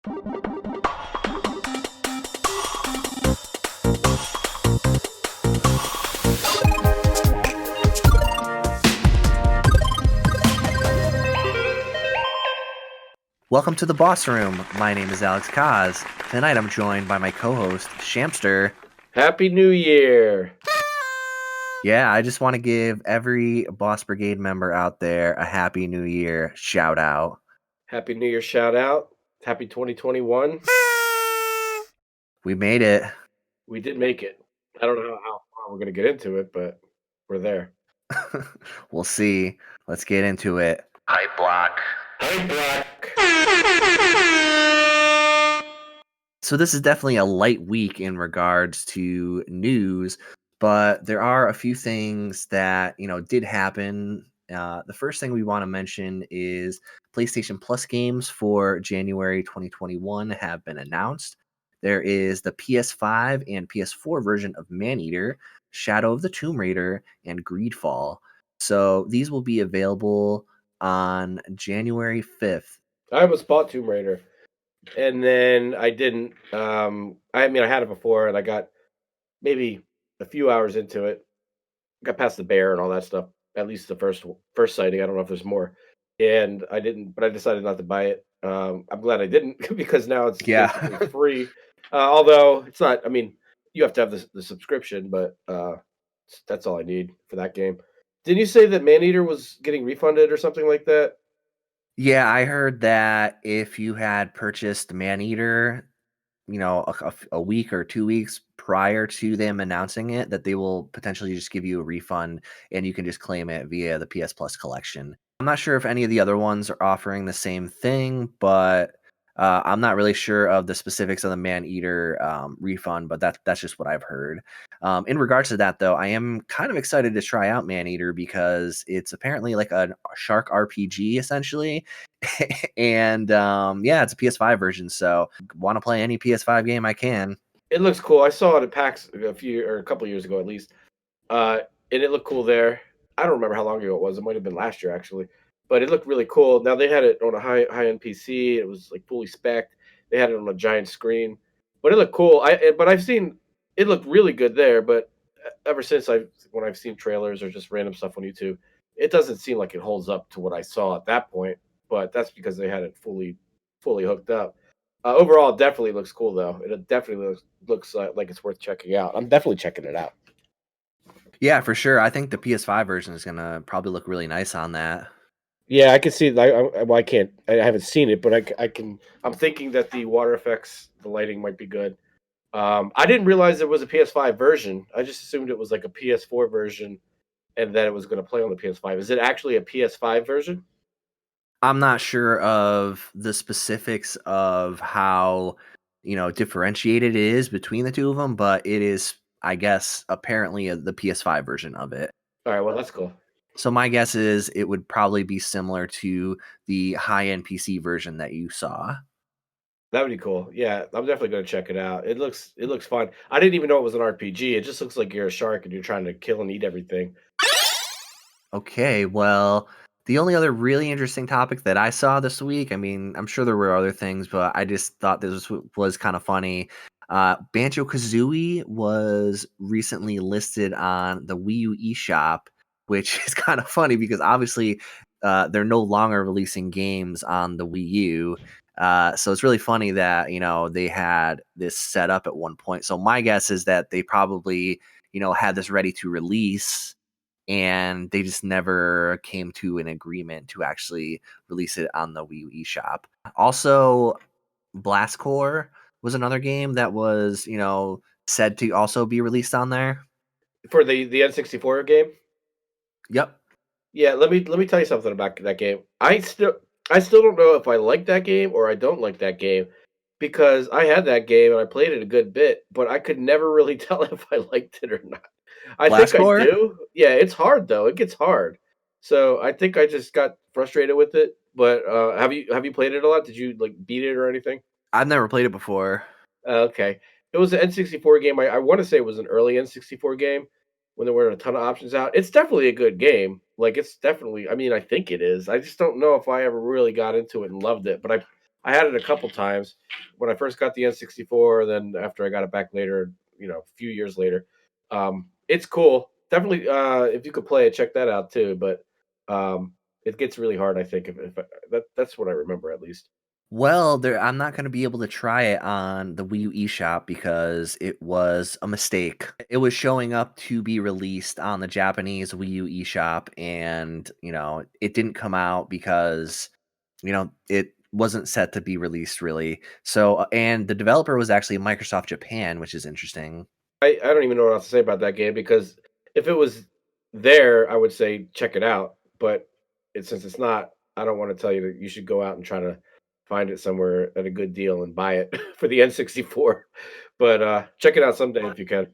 Welcome to the Boss Room. My name is Alex Kaz. Tonight I'm joined by my co-host, Shamster. Happy New Year! Yeah, I just want to give every Boss Brigade member out there a Happy New Year shout out. Happy New Year shout out. Happy 2021. We made it. We did make it. I don't know how far we're going to get into it, but we're there. We'll see. Let's get into it. Hype block. Hype block. So this is definitely a light week in regards to news, but there are a few things that, did happen. The first thing we want to mention is PlayStation Plus games for January 2021 have been announced. There is the PS5 and PS4 version of Maneater, Shadow of the Tomb Raider, and Greedfall. So these will be available on January 5th. I almost bought Tomb Raider, and then I didn't. I had it before, and I got maybe a few hours into it. Got past the bear and all that stuff. At least the first sighting. I don't know if there's more. And I didn't, but I decided not to buy it. I'm glad I didn't because now it's basically free. Although it's not. I mean, you have to have the subscription, but that's all I need for that game. Didn't you say that Maneater was getting refunded or something like that? Yeah, I heard that if you had purchased Maneater, a week or 2 weeks prior to them announcing it, that they will potentially just give you a refund and you can just claim it via the PS Plus collection. I'm not sure if any of the other ones are offering the same thing, but I'm not really sure of the specifics of the Maneater refund, but that's just what I've heard. In regards to that, though, I am kind of excited to try out Maneater because it's apparently like a shark RPG, essentially. And it's a PS5 version, so want to play any PS5 game I can. It looks cool. I saw it at PAX a couple years ago at least, and it looked cool there. I don't remember how long ago it was. It might have been last year actually, but it looked really cool. Now they had it on a high end PC. It was like fully spec'd. They had it on a giant screen, but it looked cool. I've seen it looked really good there. But ever since when I've seen trailers or just random stuff on YouTube, it doesn't seem like it holds up to what I saw at that point. But that's because they had it fully hooked up. Overall, it definitely looks cool, though. It definitely looks like it's worth checking out. I'm definitely checking it out. Yeah, for sure. I think the PS5 version is going to probably look really nice on that. Yeah, I can see. I can't. I haven't seen it, but I can. I'm thinking that the water effects, the lighting might be good. I didn't realize there was a PS5 version. I just assumed it was like a PS4 version, and that it was going to play on the PS5. Is it actually a PS5 version? I'm not sure of the specifics of how, differentiated it is between the two of them, but it is, I guess, apparently the PS5 version of it. All right, well, that's cool. So my guess is it would probably be similar to the high-end PC version that you saw. That would be cool. Yeah, I'm definitely going to check it out. It looks fun. I didn't even know it was an RPG. It just looks like you're a shark and you're trying to kill and eat everything. Okay, well, the only other really interesting topic that I saw this week, I mean, I'm sure there were other things, but I just thought this was kind of funny. Banjo-Kazooie was recently listed on the Wii U eShop, which is kind of funny because obviously they're no longer releasing games on the Wii U. So it's really funny that, they had this set up at one point. So my guess is that they probably, had this ready to release and they just never came to an agreement to actually release it on the Wii U eShop. Also, Blast Corps was another game that was, said to also be released on there. For the N64 game? Yep. Yeah, let me tell you something about that game. I still don't know if I like that game or I don't like that game because I had that game and I played it a good bit, but I could never really tell if I liked it or not. I Blast think Corps? I do. Yeah, it's hard though. It gets hard. So I think I just got frustrated with it. But have you played it a lot? Did you like beat it or anything? I've never played it before. Okay. It was an N64 game. I want to say it was an early N64 game when there weren't a ton of options out. It's definitely a good game. Like it's definitely. I mean, I think it is. I just don't know if I ever really got into it and loved it. But I had it a couple times when I first got the N64. Then after I got it back later, a few years later. It's cool. Definitely, if you could play it, check that out too. But um, it gets really hard. I think that's what I remember at least. Well, I'm not going to be able to try it on the Wii U eShop because it was a mistake. It was showing up to be released on the Japanese Wii U eShop, and it didn't come out because it wasn't set to be released really. So, and the developer was actually Microsoft Japan, which is interesting. I don't even know what else to say about that game because if it was there, I would say check it out. But since it's not, I don't want to tell you that you should go out and try to find it somewhere at a good deal and buy it for the N64. But check it out someday if you can.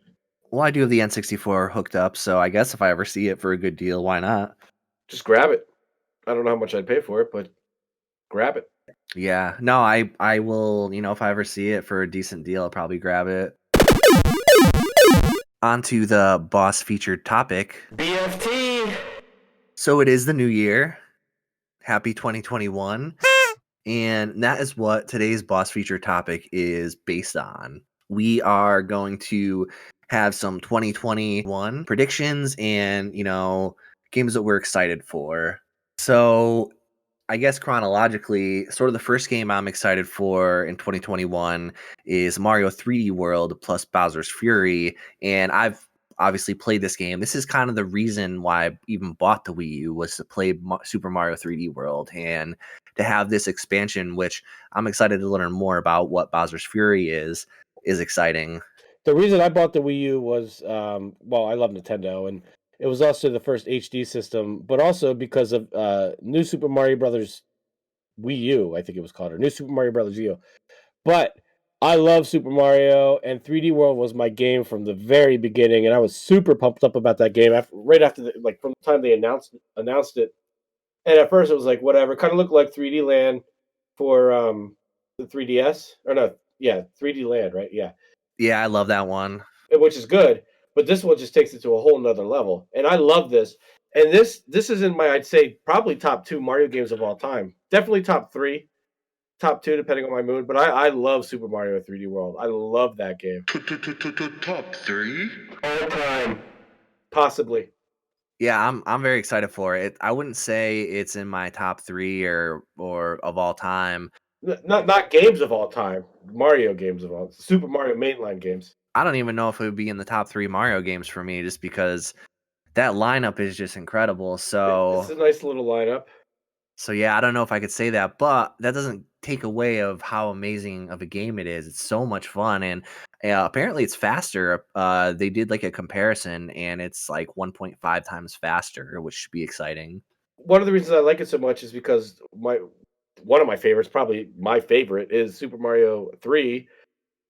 Well, I do have the N64 hooked up, so I guess if I ever see it for a good deal, why not? Just grab it. I don't know how much I'd pay for it, but grab it. Yeah, no, I will, if I ever see it for a decent deal, I'll probably grab it. On to the boss featured topic. BFT. So it is the new year. Happy 2021. And that is what today's boss feature topic is based on. We are going to have some 2021 predictions and, games that we're excited for. So I guess chronologically, sort of the first game I'm excited for in 2021 is Mario 3D World plus Bowser's Fury. And I've obviously played this game. This is kind of the reason why I even bought the Wii U was to play Super Mario 3D World and to have this expansion, which I'm excited to learn more about what Bowser's Fury is exciting. The reason I bought the Wii U was, well, I love Nintendo, and it was also the first HD system, but also because of New Super Mario Brothers Wii U, I think it was called, or New Super Mario Brothers U. But I love Super Mario, and 3D World was my game from the very beginning, and I was super pumped up about that game right after like from the time they announced it. And at first, it was like whatever, kind of looked like 3D Land for the 3DS, or no, yeah, 3D Land, right? Yeah, Yeah, I love that one. which is good. But this one just takes it to a whole nother level, and I love this. And this is in my, I'd say, probably top two Mario games of all time. Definitely top three, top two depending on my mood. But I love Super Mario 3D World. I love that game. Top three? All time, possibly. Yeah, I'm very excited for it. I wouldn't say it's in my top 3 or of all time. Not games of all time. Mario games of all. Super Mario mainline games. I don't even know if it would be in the top 3 Mario games for me just because that lineup is just incredible. It's a nice little lineup. So yeah, I don't know if I could say that, but that doesn't take away of how amazing of a game it is. It's so much fun, and apparently it's faster. They did like a comparison, and it's like 1.5 times faster, which should be exciting. One of the reasons I like it so much is because my one of my favorites, probably my favorite, is Super Mario 3.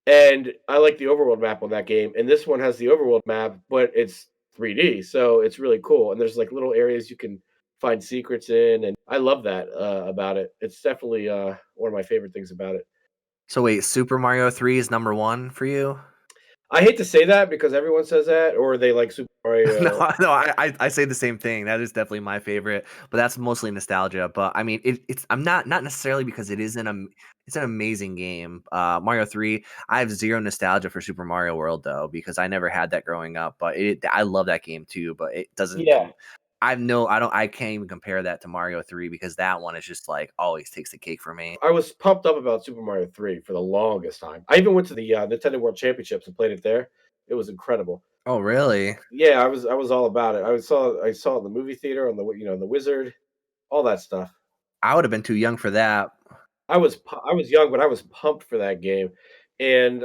And I like the overworld map on that game. And this one has the overworld map, but it's 3D. So it's really cool. And there's like little areas you can find secrets in. And I love that about it. It's definitely one of my favorite things about it. So wait, Super Mario 3 is number 1 for you? I hate to say that because everyone says that, or they like Super No, Mario. no, I say the same thing. That is definitely my favorite, but that's mostly nostalgia. But I mean, it's I'm not necessarily because it's an amazing game. Mario 3. I have zero nostalgia for Super Mario World though because I never had that growing up. But I love that game too. But it doesn't Yeah. come. I can't even compare that to Mario 3 because that one is just like always takes the cake for me. I was pumped up about Super Mario 3 for the longest time. I even went to the Nintendo World Championships and played it there. It was incredible. Oh really? Yeah, I was all about it. I saw it in the movie theater on the Wizard, all that stuff. I would have been too young for that. I was young, but I was pumped for that game, and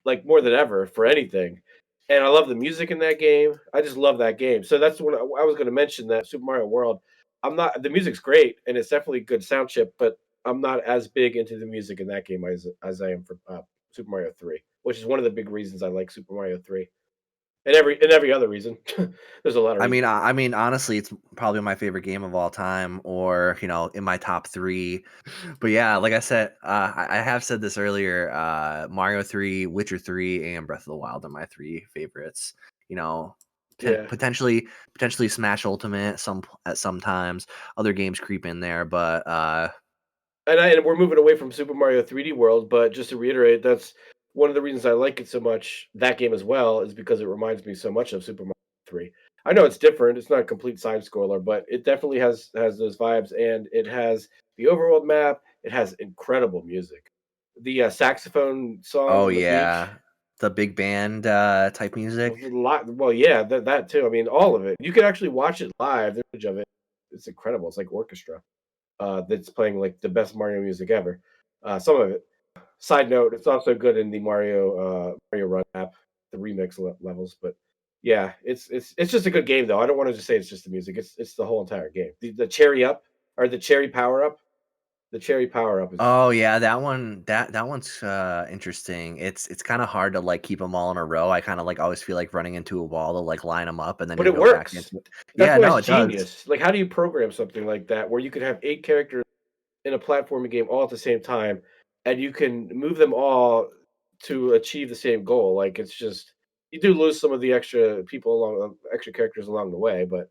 like more than ever for anything. And I love the music in that game. I just love that game. So that's what I was going to mention that Super Mario World. I'm not the music's great and it's definitely a good sound chip, but I'm not as big into the music in that game as I am for Super Mario 3, which is one of the big reasons I like Super Mario 3. And every other reason. There's a lot of reasons. I mean, honestly, it's probably my favorite game of all time, or in my top 3. But yeah, like I said, I have said this earlier. Mario 3, Witcher 3, and Breath of the Wild are my 3 favorites. You know, Yeah. potentially Smash Ultimate at some times. Other games creep in there, but and we're moving away from Super Mario 3D World, but just to reiterate, that's one of the reasons I like it so much, that game as well, is because it reminds me so much of Super Mario 3. I know it's different, it's not a complete side scroller, but it definitely has those vibes, and it has the overworld map, it has incredible music. The, saxophone song Oh on the beach yeah, the big band type was a music. lot. Well, yeah, that too. I mean, all of it. You can actually watch it live, the image of it. It's incredible, it's like orchestra, that's playing, like, the best Mario music ever, some of it. Side note, it's also good in the Mario Run app, the remix levels, but yeah, it's just a good game, though. I don't wanna just say it's just the music, it's the whole entire game. The cherry up or the cherry power up, the cherry power up is Oh yeah, that one's interesting. It's kind of hard to like keep them all in a row. I kind of like always feel like running into a wall to like line them up and then but you'll it go back works. into it. That's Yeah, why no, it's it does. genius. Like, how do you program something like that where you could have 8 characters in a platforming game all at the same time, and you can move them all to achieve the same goal? Like, it's just you do lose some of the extra people extra characters along the way, but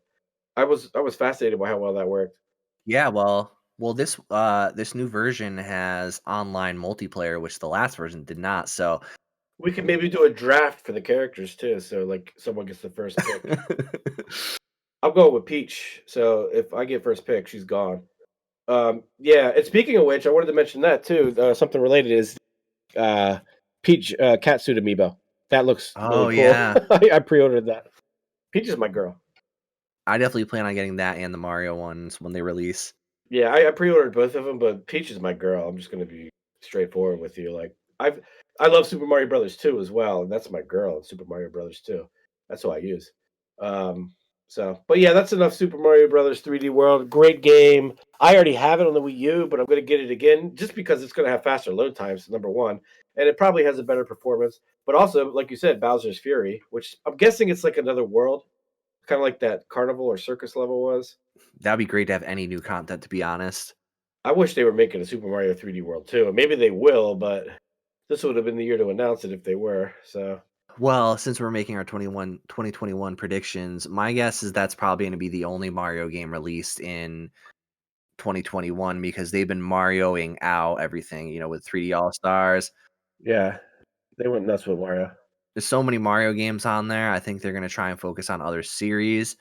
I was fascinated by how well that worked. Yeah, well this new version has online multiplayer, which the last version did not. So We could maybe do a draft for the characters too, so, like, someone gets the first pick. I'm going with Peach, so if I get first pick, she's gone. Yeah, and speaking of which, I wanted to mention that too, something related is, uh, Peach, catsuit amiibo. That looks really Oh cool. yeah. I pre-ordered that. Peach is my girl. I definitely plan on getting that and the Mario ones when they release. Yeah, I pre-ordered both of them, but Peach is my girl. I'm just gonna be straightforward with you. Like I love Super Mario Brothers 2 as well, and that's my girl. Super Mario Brothers 2. That's who I use. Um, but yeah, that's enough Super Mario Brothers 3D World. Great game. I already have it on the Wii U, but I'm gonna get it again just because it's gonna have faster load times. Number one, and it probably has a better performance. But also, like you said, Bowser's Fury, which I'm guessing it's like another world, kind of like that carnival or circus level was. That'd be great to have any new content, to be honest. I wish they were making a Super Mario 3D World too. Maybe they will, but this would have been the year to announce it if they were. So Well, since we're making our 2021 predictions, my guess is that's probably going to be the only Mario game released in 2021 because they've been Marioing out everything, with 3D All Stars. yeah, they went nuts with Mario. There's so many Mario games on there. I think they're going to try and focus on other series.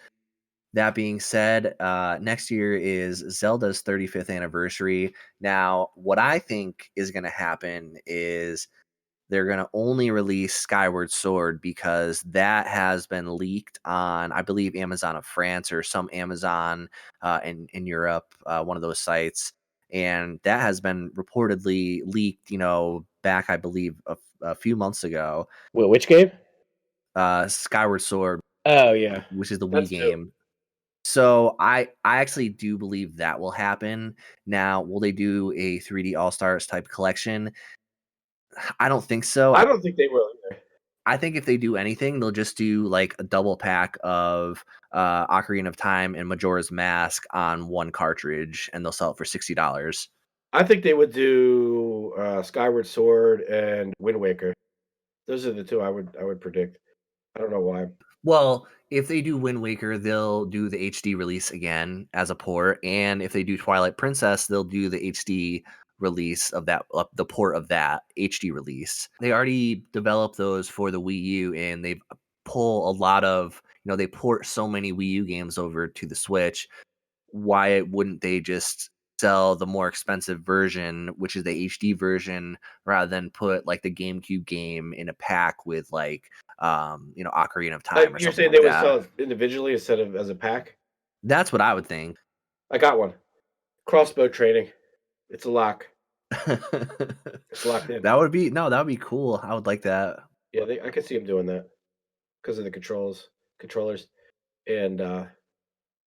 That being said, next year is Zelda's 35th anniversary. Now, what I think is going to happen is they're going to only release Skyward Sword because that has been leaked on, I believe, Amazon of France or some Amazon in Europe, one of those sites. And that has been reportedly leaked, back, I believe, a few months ago. Wait, which game? Skyward Sword, Oh yeah, which is the Wii that's dope. game. So I actually do believe that will happen. Now, will they do a 3D All Stars type collection? I don't think so. I don't think they will either. I think if they do anything, they'll just do like a double pack of Ocarina of Time and Majora's Mask on one cartridge, and they'll sell it for $60. I think they would do Skyward Sword and Wind Waker. Those are the two I would predict. I don't know why. Well, if they do Wind Waker, they'll do the HD release again as a port, and if they do Twilight Princess, they'll do the HD release of that, the port of that HD release. They already developed those for the Wii U, and they pull a lot of, they port so many Wii U games over to the Switch. Why wouldn't they just sell the more expensive version, which is the HD version, rather than put like the GameCube game in a pack with like Ocarina of Time or You're something saying they like would that? sell it individually instead of as a pack? That's what I would think. I got one. Crossbow training. It's a lock. It's locked in. That would be no, that would be cool. I would like that. Yeah, I could see them doing that because of the controllers, and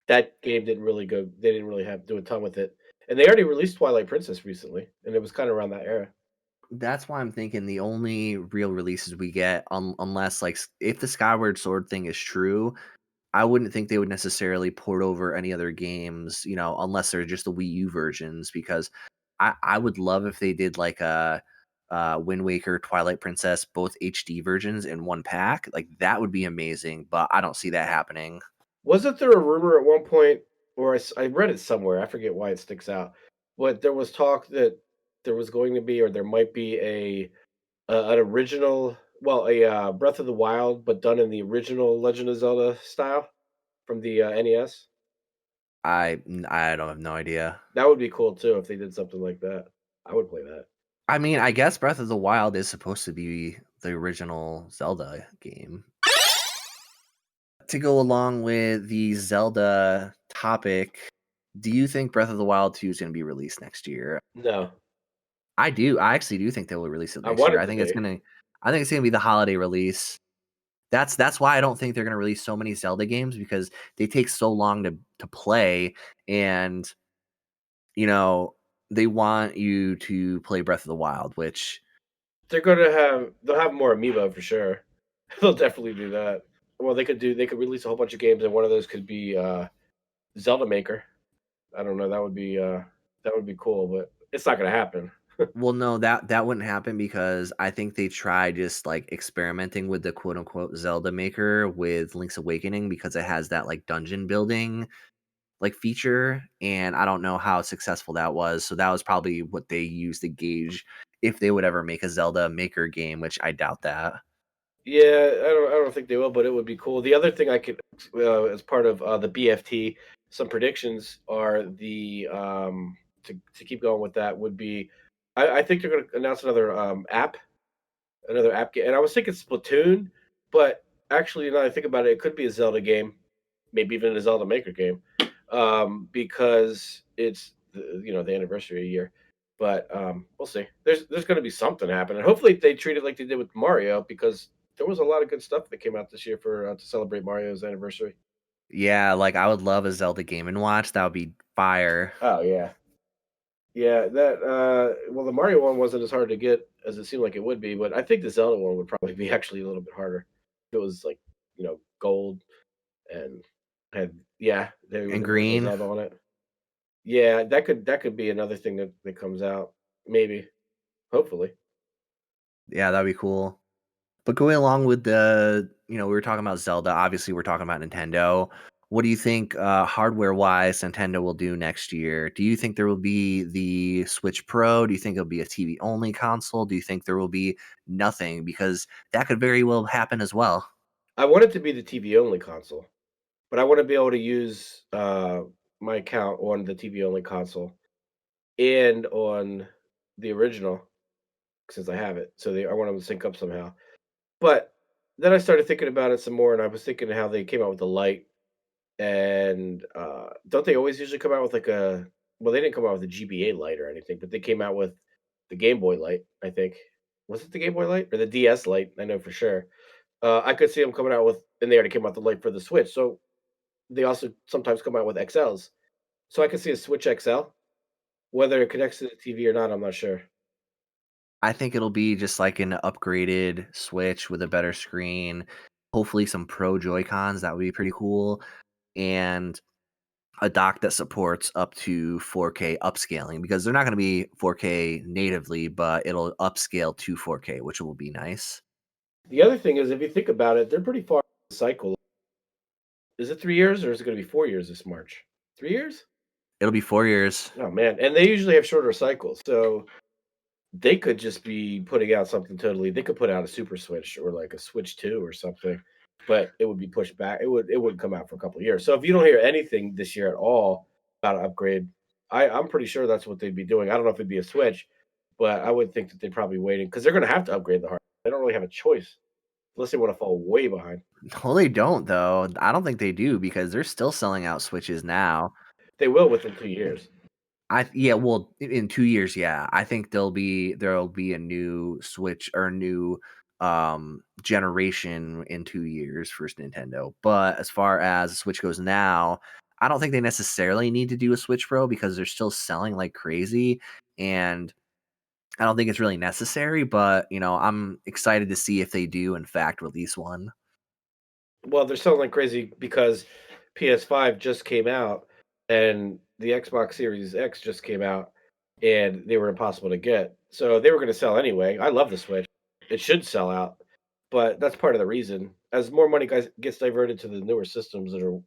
that game didn't really go. They didn't really have do a ton with it, and they already released Twilight Princess recently, and it was kind of around that era. That's why I'm thinking the only real releases we get, unless like if the Skyward Sword thing is true, I wouldn't think they would necessarily port over any other games, unless they're just the Wii U versions. Because I would love if they did like a Wind Waker, Twilight Princess, both HD versions in one pack. Like that would be amazing. But I don't see that happening. Wasn't there a rumor at one point, or I read it somewhere? I forget why it sticks out. But there was talk that there was going to be, or there might be an original, well, a Breath of the Wild, but done in the original Legend of Zelda style from the NES. I don't have no idea. That would be cool too if they did something like that. I would play that. I mean, I guess Breath of the Wild is supposed to be the original Zelda game. To go along with the Zelda topic, do you think Breath of the Wild 2 is going to be released next year? No, I do. I actually do think they will release it I next want year. it to be. I think it's going to be the holiday release. That's why I don't think they're going to release so many Zelda games because they take so long to play, and you know, they want you to play Breath of the Wild, which They'll have more amiibo for sure. They'll definitely do that. Well, they could release a whole bunch of games, and one of those could be Zelda Maker. I don't know. That would be cool, but it's not gonna happen. well, no, that wouldn't happen because I think they tried just like experimenting with the quote unquote Zelda Maker with Link's Awakening because it has that like dungeon building like feature, and I don't know how successful that was. So that was probably what they used to gauge if they would ever make a Zelda Maker game, which I doubt that. Yeah, I don't think they will, but it would be cool. The other thing I could, as part of the BFT, some predictions are to keep going with that would be, I think they're going to announce another app game, and I was thinking Splatoon, but actually now that I think about it, it could be a Zelda game, maybe even a Zelda Maker game, because it's the anniversary year. But we'll see. There's going to be something happening. Hopefully they treat it like they did with Mario because there was a lot of good stuff that came out this year for to celebrate Mario's anniversary. Yeah, like I would love a Zelda Game and Watch. That would be fire. Oh yeah, yeah. Well, the Mario one wasn't as hard to get as it seemed like it would be, but I think the Zelda one would probably be actually a little bit harder. If it was like gold and had they with And the original green, Zelda on it. Yeah, that could be another thing that comes out. Maybe, hopefully. yeah, that'd be cool. But going along with we were talking about Zelda. Obviously, we're talking about Nintendo. What do you think, hardware wise, Nintendo will do next year? Do you think there will be the Switch Pro? Do you think it'll be a TV only console? Do you think there will be nothing? Because that could very well happen as well. I want it to be the TV only console, but I want to be able to use my account on the TV only console and on the original since I have it. So I want them to sync up somehow. But then I started thinking about it some more, and I was thinking how they came out with the light. And don't they always usually come out with like a? Well, they didn't come out with a GBA light or anything, but they came out with the Game Boy light. I think was it the Game Boy light or the DS light? I know for sure. I could see them coming out with, and they already came out with the light for the Switch. So they also sometimes come out with XLs. So I could see a Switch XL. Whether it connects to the TV or not, I'm not sure. I think it'll be just like an upgraded Switch with a better screen, hopefully some Pro Joy-Cons. That would be pretty cool. And a dock that supports up to 4K upscaling because they're not going to be 4K natively, but it'll upscale to 4K, which will be nice. The other thing is, if you think about it, they're pretty far in the cycle. Is it 3 years or is it going to be 4 years this March? 3 years? It'll be 4 years. Oh man, and they usually have shorter cycles, so they could just be putting out something totally. They could put out a Super Switch or like a Switch 2 or something, but it would be pushed back. It wouldn't come out for a couple of years. So if you don't hear anything this year at all about an upgrade, I'm pretty sure that's what they'd be doing. I don't know if it'd be a Switch, but I would think that they'd probably be waiting because they're going to have to upgrade the hardware. They don't really have a choice unless they want to fall way behind. No, they don't though. I don't think they do because they're still selling out Switches now. They will within 2 years. Yeah, well, in 2 years, yeah, I think there'll be a new Switch or new generation in 2 years for Nintendo. But as far as the Switch goes now, I don't think they necessarily need to do a Switch Pro because they're still selling like crazy, and I don't think it's really necessary. But I'm excited to see if they do in fact release one. Well, they're selling like crazy because PS5 just came out and the Xbox Series X just came out and they were impossible to get. So they were going to sell anyway. I love the Switch. It should sell out, but that's part of the reason. As more money guys gets diverted to the newer systems that are,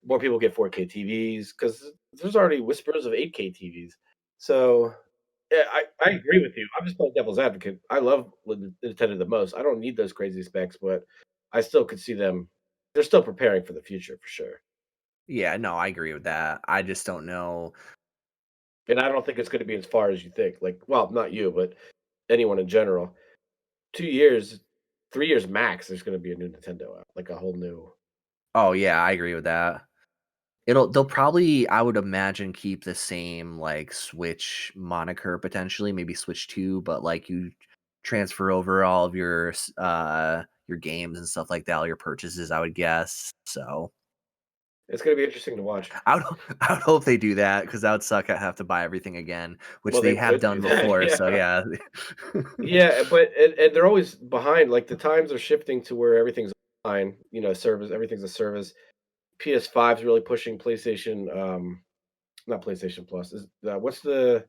more people get 4K TVs because there's already whispers of 8K TVs. So yeah, I agree with you. I'm just playing devil's advocate. I love Nintendo the most. I don't need those crazy specs, but I still could see them. They're still preparing for the future for sure. Yeah, no, I agree with that. I just don't know. And I don't think it's going to be as far as you think. Like, well, not you, but anyone in general. 2 years, 3 years max. There's going to be a new Nintendo out, like a whole new. Oh yeah, I agree with that. They'll probably, I would imagine, keep the same like Switch moniker potentially, maybe Switch 2, but like you transfer over all of your games and stuff like that, all your purchases, I would guess. So It's going to be interesting to watch. I would I would hope they do that because that would suck. I have to buy everything again, which Well, they they have could do done that. before. So Yeah. yeah. Yeah, but and they're always behind. Like the times are shifting to where everything's online. Service. Everything's a service. PS5 is really pushing PlayStation. Not PlayStation Plus. Is what's the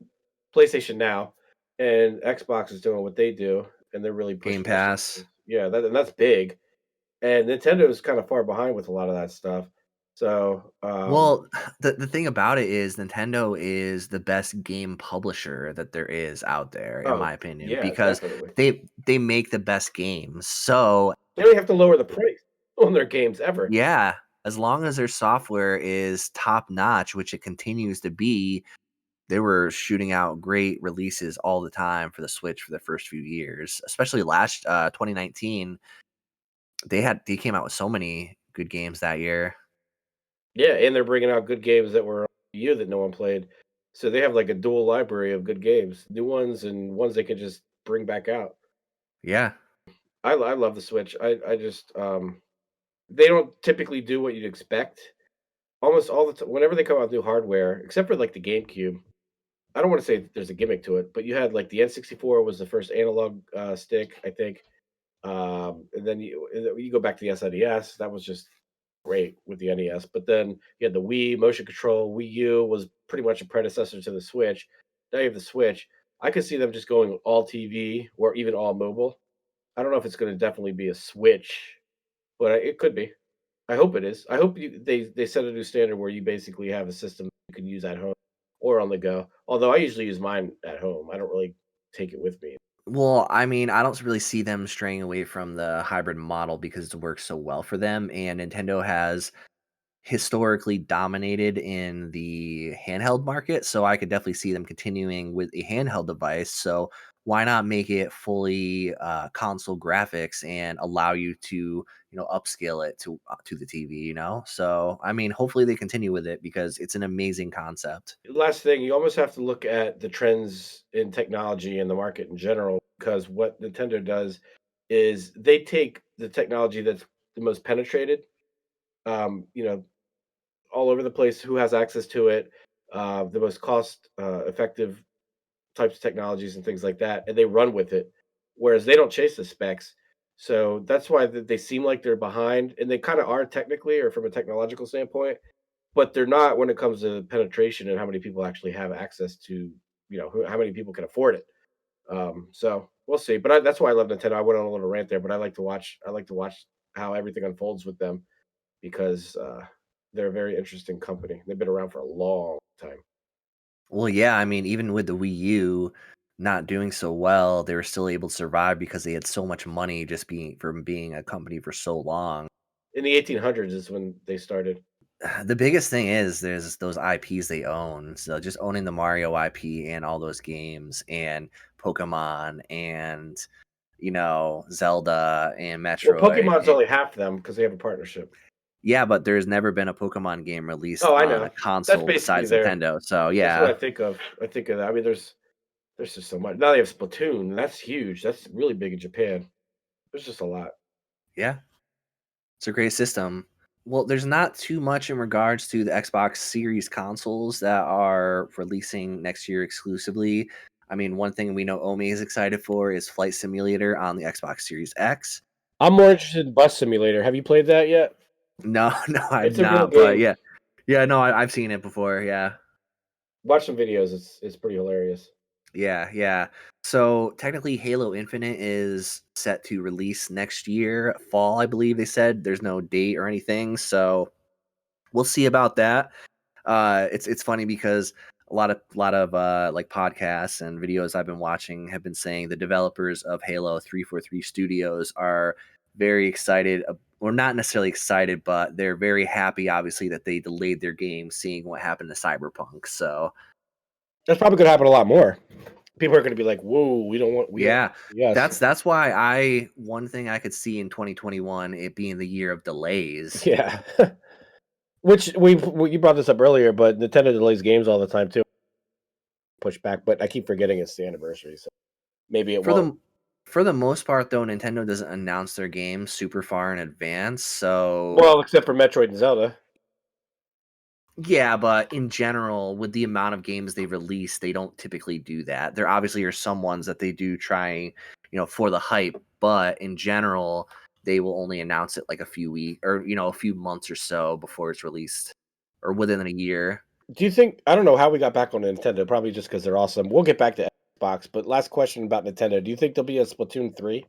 PlayStation Now, and Xbox is doing what they do, and they're really Game pushing their Pass. services. Yeah, and that's big. And Nintendo is kind of far behind with a lot of that stuff. So, Well, the thing about it is Nintendo is the best game publisher that there is out there, in oh my opinion, yeah, because definitely. they make the best games. So They don't have to lower the price on their games ever. yeah, as long as their software is top notch, which it continues to be, they were shooting out great releases all the time for the Switch for the first few years, especially last 2019. They came out with so many good games that year. Yeah, and they're bringing out good games that were on Wii U that no one played. So they have like a dual library of good games, new ones and ones they can just bring back out. Yeah. I love the Switch. I just they don't typically do what you'd expect. Almost all the time, whenever they come out with new hardware, except for like the GameCube, I don't want to say that there's a gimmick to it, but you had like the N64 was the first analog stick, I think. And then you go back to the SNES. That was just great with the NES. But then you had the Wii motion control. Wii U was pretty much a predecessor to the Switch. Now you have the Switch. I could see them just going all TV or even all mobile. I don't know if it's going to definitely be a Switch, but it could be. I hope it is. I hope they set a new standard where you basically have a system you can use at home or on the go. Although I usually use mine at home. I don't really take it with me. Well, I mean, I don't really see them straying away from the hybrid model because it works so well for them. And Nintendo has historically dominated in the handheld market. So I could definitely see them continuing with a handheld device. So why not make it fully console graphics and allow you to, upscale it to the TV, So I mean, hopefully they continue with it because it's an amazing concept. Last thing, you almost have to look at the trends in technology and the market in general, because what Nintendo does is they take the technology that's the most penetrated, um, you know, all over the place, who has access to it, the most cost effective types of technologies and things like that, and they run with it. Whereas they don't chase the specs. So that's why they seem like they're behind, and they kind of are technically or from a technological standpoint, but they're not when it comes to penetration and how many people actually have access to, how many people can afford it. So we'll see. But that's why I love Nintendo. I went on a little rant there, but I like to watch. I like to watch how everything unfolds with them because they're a very interesting company. They've been around for a long time. Well, yeah, I mean, even with the Wii U not doing so well, they were still able to survive because they had so much money just being a company for so long. In the 1800s is when they started. The biggest thing is there's those IPs they own. So just owning the Mario IP and all those games and Pokemon and Zelda and Well, Metroid. Pokemon's only half them because they have a partnership. Yeah, but there's never been a Pokemon game released Oh, I on a know. That's console basically besides their. Nintendo. So That's what I yeah. think of. I think of that. I mean, there's just so much. Now they have Splatoon. That's huge. That's really big in Japan. There's just a lot. Yeah. It's a great system. Well, there's not too much in regards to the Xbox Series consoles that are releasing next year exclusively. I mean, one thing we know Omi is excited for is Flight Simulator on the Xbox Series X. I'm more interested in Bus Simulator. Have you played that yet? No, no, I'm It's a real not, but game. yeah. Yeah, no, I've seen it before. Yeah. Watch some videos. It's pretty hilarious. Yeah, yeah. So technically, Halo Infinite is set to release next year, fall, I believe they said. There's no date or anything. So we'll see about that. It's funny because a lot of like podcasts and videos I've been watching have been saying the developers of Halo 343 Studios are very excited, or not necessarily excited, but they're very happy, obviously, that they delayed their game, seeing what happened to Cyberpunk. So That's probably gonna happen a lot more. People are gonna be like, "Whoa, we don't yeah, yes." that's why one thing I could see in 2021 it being the year of delays. Yeah. Which you brought this up earlier, but Nintendo delays games all the time too, push back, but I keep forgetting it's the anniversary, so maybe it For won't. the for the most part, though, Nintendo doesn't announce their games super far in advance. So Well, except for Metroid and Zelda. yeah, but in general, with the amount of games they release, they don't typically do that. There obviously are some ones that they do try, for the hype, but in general, they will only announce it like a few weeks or a few months or so before it's released, or within a year. Do you think I don't know how we got back on Nintendo, probably just because 'cause they're awesome. We'll get back to Xbox, but last question about Nintendo. Do you think there'll be a Splatoon 3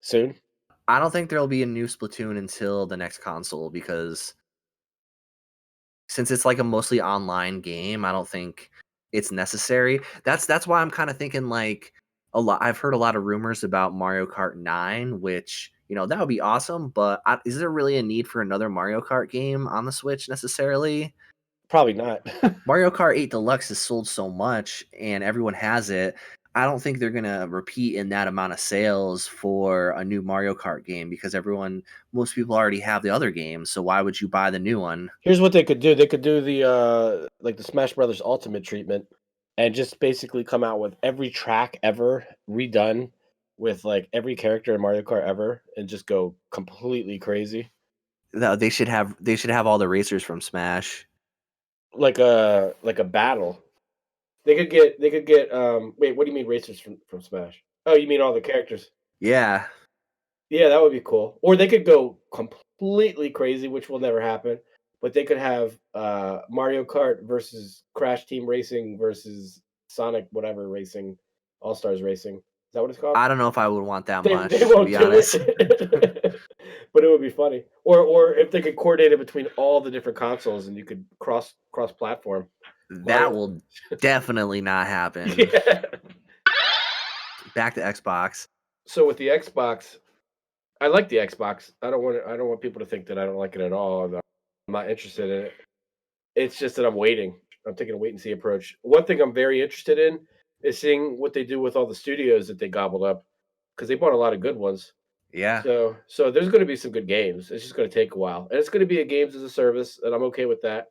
soon? I don't think there'll be a new Splatoon until the next console because since it's like a mostly online game, I don't think it's necessary. That's why I'm kind of thinking like a lot. I've heard a lot of rumors about Mario Kart 9, which that would be awesome. But is there really a need for another Mario Kart game on the Switch necessarily? Probably not. Mario Kart 8 Deluxe has sold so much, and everyone has it. I don't think they're gonna repeat in that amount of sales for a new Mario Kart game because most people already have the other games. So why would you buy the new one? Here's what they could do. They could do the like the Smash Brothers Ultimate treatment and just basically come out with every track ever redone with like every character in Mario Kart ever and just go completely crazy. No, they should have all the racers from Smash. Like a battle. They could get wait, what do you mean racers from Smash? Oh, you mean all the characters. Yeah, Yeah, that would be cool. Or they could go completely crazy, which will never happen. But they could have Mario Kart versus Crash Team Racing versus Sonic whatever Racing, All Stars Racing. Is that what it's called? I don't know if I would want that They much, to won't be do honest. it, but it would be funny. Or if they could coordinate it between all the different consoles and you could cross platform. That Mario, will definitely not happen. yeah. Back to Xbox. So with the Xbox, I like the Xbox. I don't want people to think that I don't like it at all. I'm not interested in it. It's just that I'm waiting. I'm taking a wait and see approach. One thing I'm very interested in is seeing what they do with all the studios that they gobbled up because they bought a lot of good ones. Yeah. So there's going to be some good games. It's just going to take a while, and it's going to be a games as a service, and I'm okay with that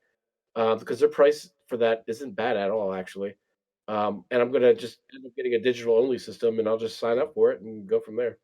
because their price for that isn't bad at all, actually. And I'm going to just end up getting a digital only system, and I'll just sign up for it and go from there.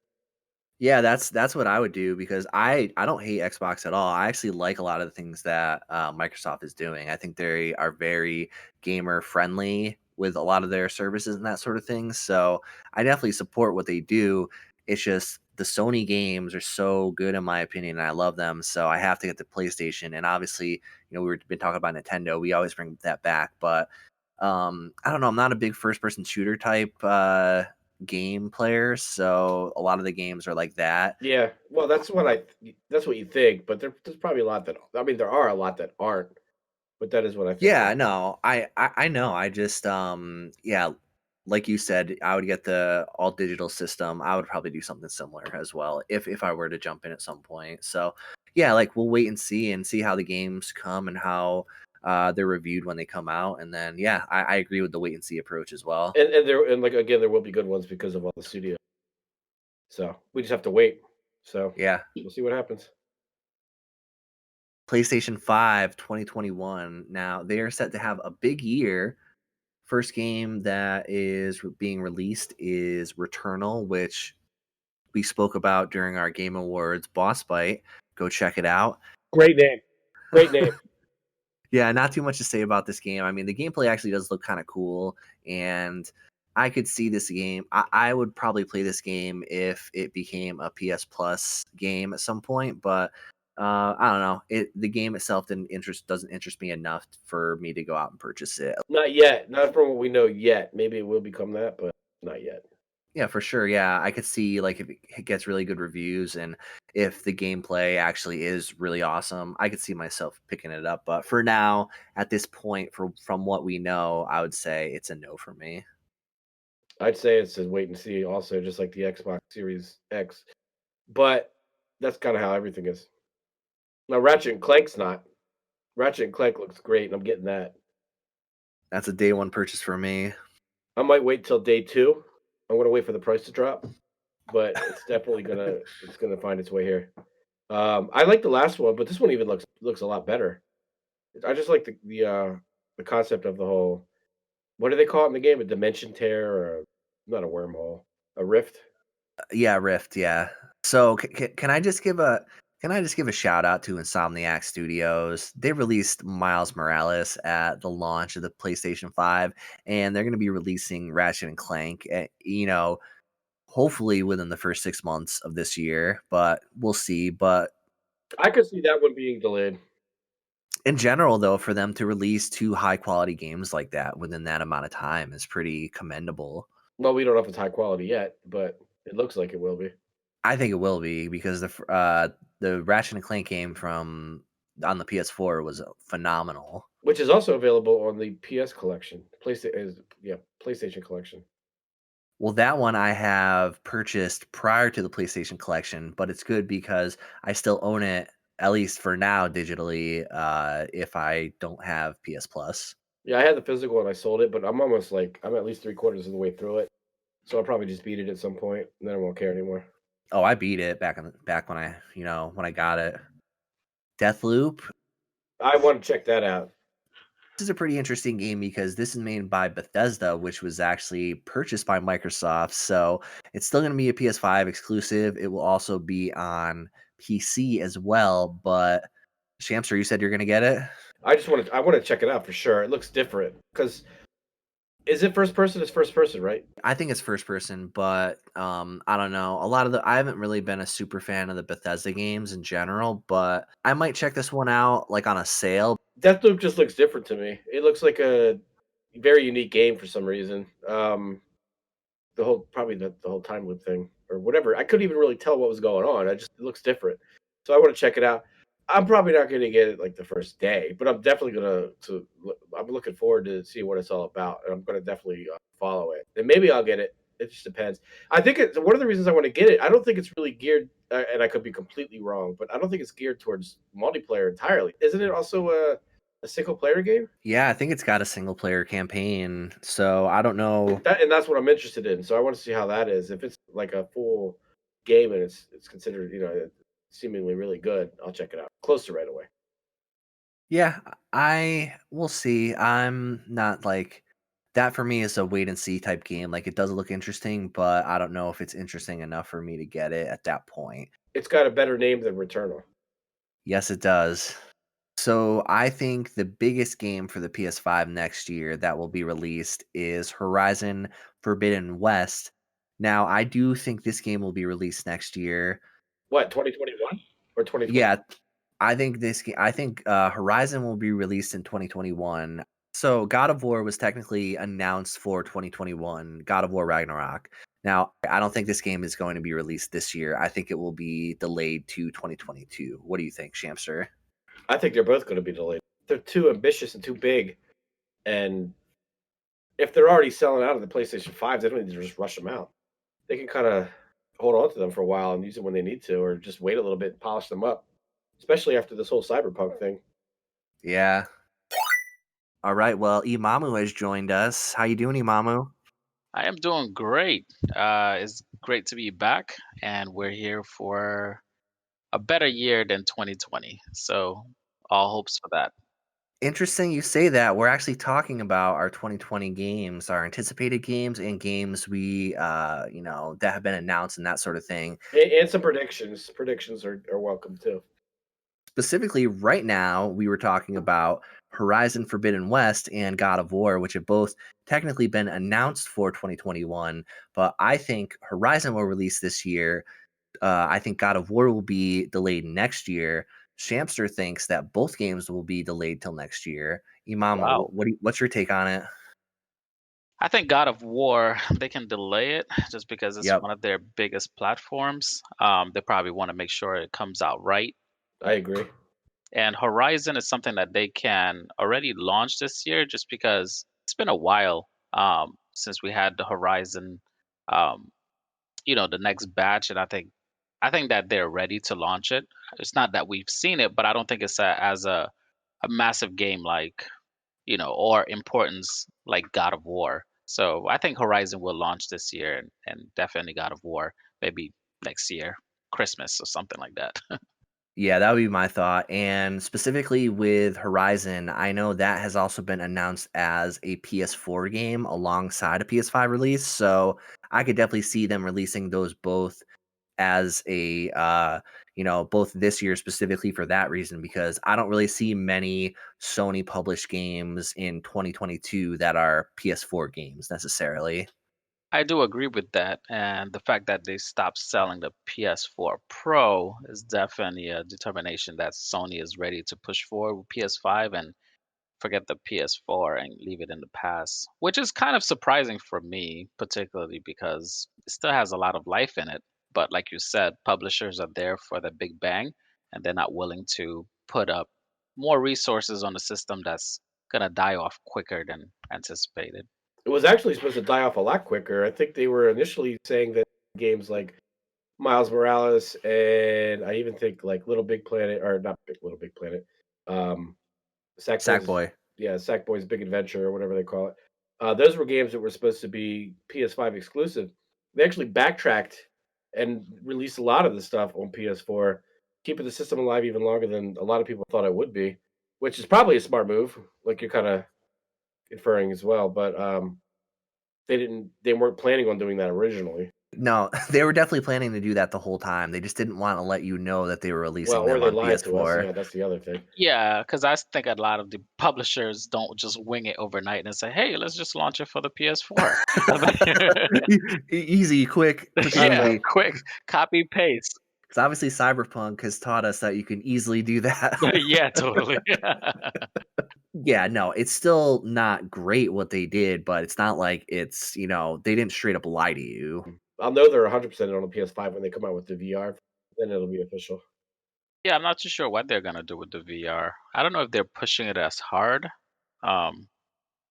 Yeah, that's what I would do because I don't hate Xbox at all. I actually like a lot of the things that Microsoft is doing. I think they are very gamer friendly with a lot of their services and that sort of thing. So I definitely support what they do. It's just the Sony games are so good in my opinion, and I love them. So I have to get the PlayStation. And obviously, we've been talking about Nintendo. We always bring that back, but I don't know. I'm not a big first person shooter type game player, so a lot of the games are like that. Yeah, well, that's what you think, but there's probably a lot that I mean, there are a lot that aren't, but that is what I think. Yeah, no, I know. I just yeah, like you said, I would get the all digital system. I would probably do something similar as well if I were to jump in at some point. So yeah, like we'll wait and see how the games come and how they're reviewed when they come out, and then yeah, I agree with the wait and see approach as well. And like again, there will be good ones because of all the studios. So we just have to wait. So Yeah. we'll see what happens. PlayStation 5 2021. Now they are set to have a big year. First game that is being released is Returnal, which we spoke about during our Game Awards boss fight. Go check it out. Great name. Great name. Yeah, not too much to say about this game. I mean, the gameplay actually does look kind of cool, and I could see this game. I would probably play this game if it became a PS Plus game at some point, but I don't know. The game itself doesn't interest me enough for me to go out and purchase it. Not yet. Not from what we know yet. Maybe it will become that, but not yet. Yeah, for sure. Yeah, I could see like if it gets really good reviews and if the gameplay actually is really awesome, I could see myself picking it up. But for now, at this point, from what we know, I would say it's a no for me. I'd say it's a wait and see also, just like the Xbox Series X, but that's kinda how everything is. Now Ratchet& and Clank's not. Ratchet& and Clank looks great, and I'm getting that. That's a day one purchase for me. I might wait till day 2. I'm gonna wait for the price to drop, but it's definitely gonna find its way here. I like the last one, but this one even looks a lot better. I just like the concept of the whole what do they call it in the game? A dimension tear or not a wormhole, a rift? Yeah, Rift. Yeah. So can I just give a shout out to Insomniac Studios? They released Miles Morales at the launch of the PlayStation 5, and they're going to be releasing Ratchet and Clank. Hopefully within the first 6 months of this year, but we'll see. But I could see that one being delayed. in general, though, for them to release two high quality games like that within that amount of time is pretty commendable. Well, we don't know if it's high quality yet, but it looks like it will be. I think it will be because the Ratchet and Clank game from on the PS4 was phenomenal. Which is also available on the PS collection. PlayStation collection. Well, that one I have purchased prior to the PlayStation collection, but it's good because I still own it at least for now digitally. If I don't have PS Plus. Yeah, I had the physical and I sold it, but I'm almost like I'm at least 3/4 of the way through it. So I'll probably just beat it at some point, and then I won't care anymore. Oh, I beat it back when I got it. Deathloop. I want to check that out. This is a pretty interesting game because this is made by Bethesda, which was actually purchased by Microsoft. So it's still going to be a PS5 exclusive. It will also be on PC as well. But Shamster, you said you're going to get it? I want to check it out for sure. It looks different because is it first person? It's first person, right? I think it's first person, but I don't know. I haven't really been a super fan of the Bethesda games in general, but I might check this one out like on a sale. Deathloop just looks different to me. It looks like a very unique game for some reason. The whole probably the whole time loop thing or whatever. I couldn't even really tell what was going on. It looks different. So I want to check it out. I'm probably not going to get it like the first day, but I'm definitely going I'm looking forward to see what it's all about, and I'm going to definitely follow it. And maybe I'll get it. It just depends. I think it's one of the reasons I want to get it. I don't think it's really geared, and I could be completely wrong, but I don't think it's geared towards multiplayer entirely. Isn't it also a single player game? Yeah, I think it's got a single player campaign. So I don't know. That's what I'm interested in. So I want to see how that is. If it's like a full game and it's considered, seemingly really good, I'll check it out. Close to right away. Yeah, I will see. I'm not like that for me is a wait and see type game. Like it does look interesting, but I don't know if it's interesting enough for me to get it at that point. It's got a better name than Returnal. Yes, it does. So I think the biggest game for the PS5 next year that will be released is Horizon Forbidden West. Now, I do think this game will be released next year. What, 2021 or 2020? Yeah, I think Horizon will be released in 2021. So God of War was technically announced for 2021, God of War Ragnarok. Now, I don't think this game is going to be released this year. I think it will be delayed to 2022. What do you think, Shamster? I think they're both going to be delayed. They're too ambitious and too big. And if they're already selling out of the PlayStation 5s, they don't need to just rush them out. They can kind of hold on to them for a while and use them when they need to, or just wait a little bit and polish them up, especially after this whole cyberpunk thing. Yeah. All right. Well, Imamu has joined us. How you doing, Imamu? I am doing great. It's great to be back, and we're here for a better year than 2020. So, all hopes for that. Interesting you say that. We're actually talking about our 2020 games, our anticipated games and games that have been announced and that sort of thing. And some predictions. Predictions are welcome too. Specifically, right now, we were talking about Horizon Forbidden West and God of War, which have both technically been announced for 2021. But I think Horizon will release this year. I think God of War will be delayed next year. Shamster thinks that both games will be delayed till next year. Imamu, Wow. what's your take on it? I think God of War, they can delay it just because it's Yep. one of their biggest platforms. They probably want to make sure it comes out right. I agree. And Horizon is something that they can already launch this year just because it's been a while since we had the Horizon, um, the next batch. And I think that they're ready to launch it. It's not that we've seen it, but I don't think it's as a massive game like, or importance like God of War. So I think Horizon will launch this year and definitely God of War maybe next year, Christmas or something like that. Yeah, that would be my thought. And specifically with Horizon, I know that has also been announced as a PS4 game alongside a PS5 release. So I could definitely see them releasing those both as both this year specifically for that reason, because I don't really see many Sony published games in 2022 that are PS4 games necessarily. I do agree with that, and the fact that they stopped selling the PS4 Pro is definitely a determination that Sony is ready to push forward with PS5 and forget the PS4 and leave it in the past, which is kind of surprising for me, particularly because it still has a lot of life in it. But like you said, publishers are there for the big bang, and they're not willing to put up more resources on a system that's gonna die off quicker than anticipated. It was actually supposed to die off a lot quicker. I think they were initially saying that games like Miles Morales, and I even think like Little Big Planet, or not Big Little Big Planet, um, Sackboy's, Sackboy. yeah, Sackboy's Big Adventure or whatever they call it. Those were games that were supposed to be PS5 exclusive. They actually backtracked and released a lot of the stuff on PS4, keeping the system alive even longer than a lot of people thought it would be, which is probably a smart move, like you're kind of inferring as well. But they weren't planning on doing that originally. No, they were definitely planning to do that the whole time. They just didn't want to let you know that they were Well, releasing or them they on lied to us. PS4. Yeah, that's the other thing. Yeah, because I think a lot of the publishers don't just wing it overnight and say, "Hey, let's just launch it for the PS4." Easy, quick and I don't Yeah, know. easy. quick copy paste. Because obviously Cyberpunk has taught us that you can easily do that. Yeah, totally. Yeah, no, it's still not great what they did, but it's not like they didn't straight up lie to you. I'll know they're 100% on the PS5 when they come out with the VR. Then it'll be official. Yeah, I'm not too sure what they're gonna do with the VR. I don't know if they're pushing it as hard, um,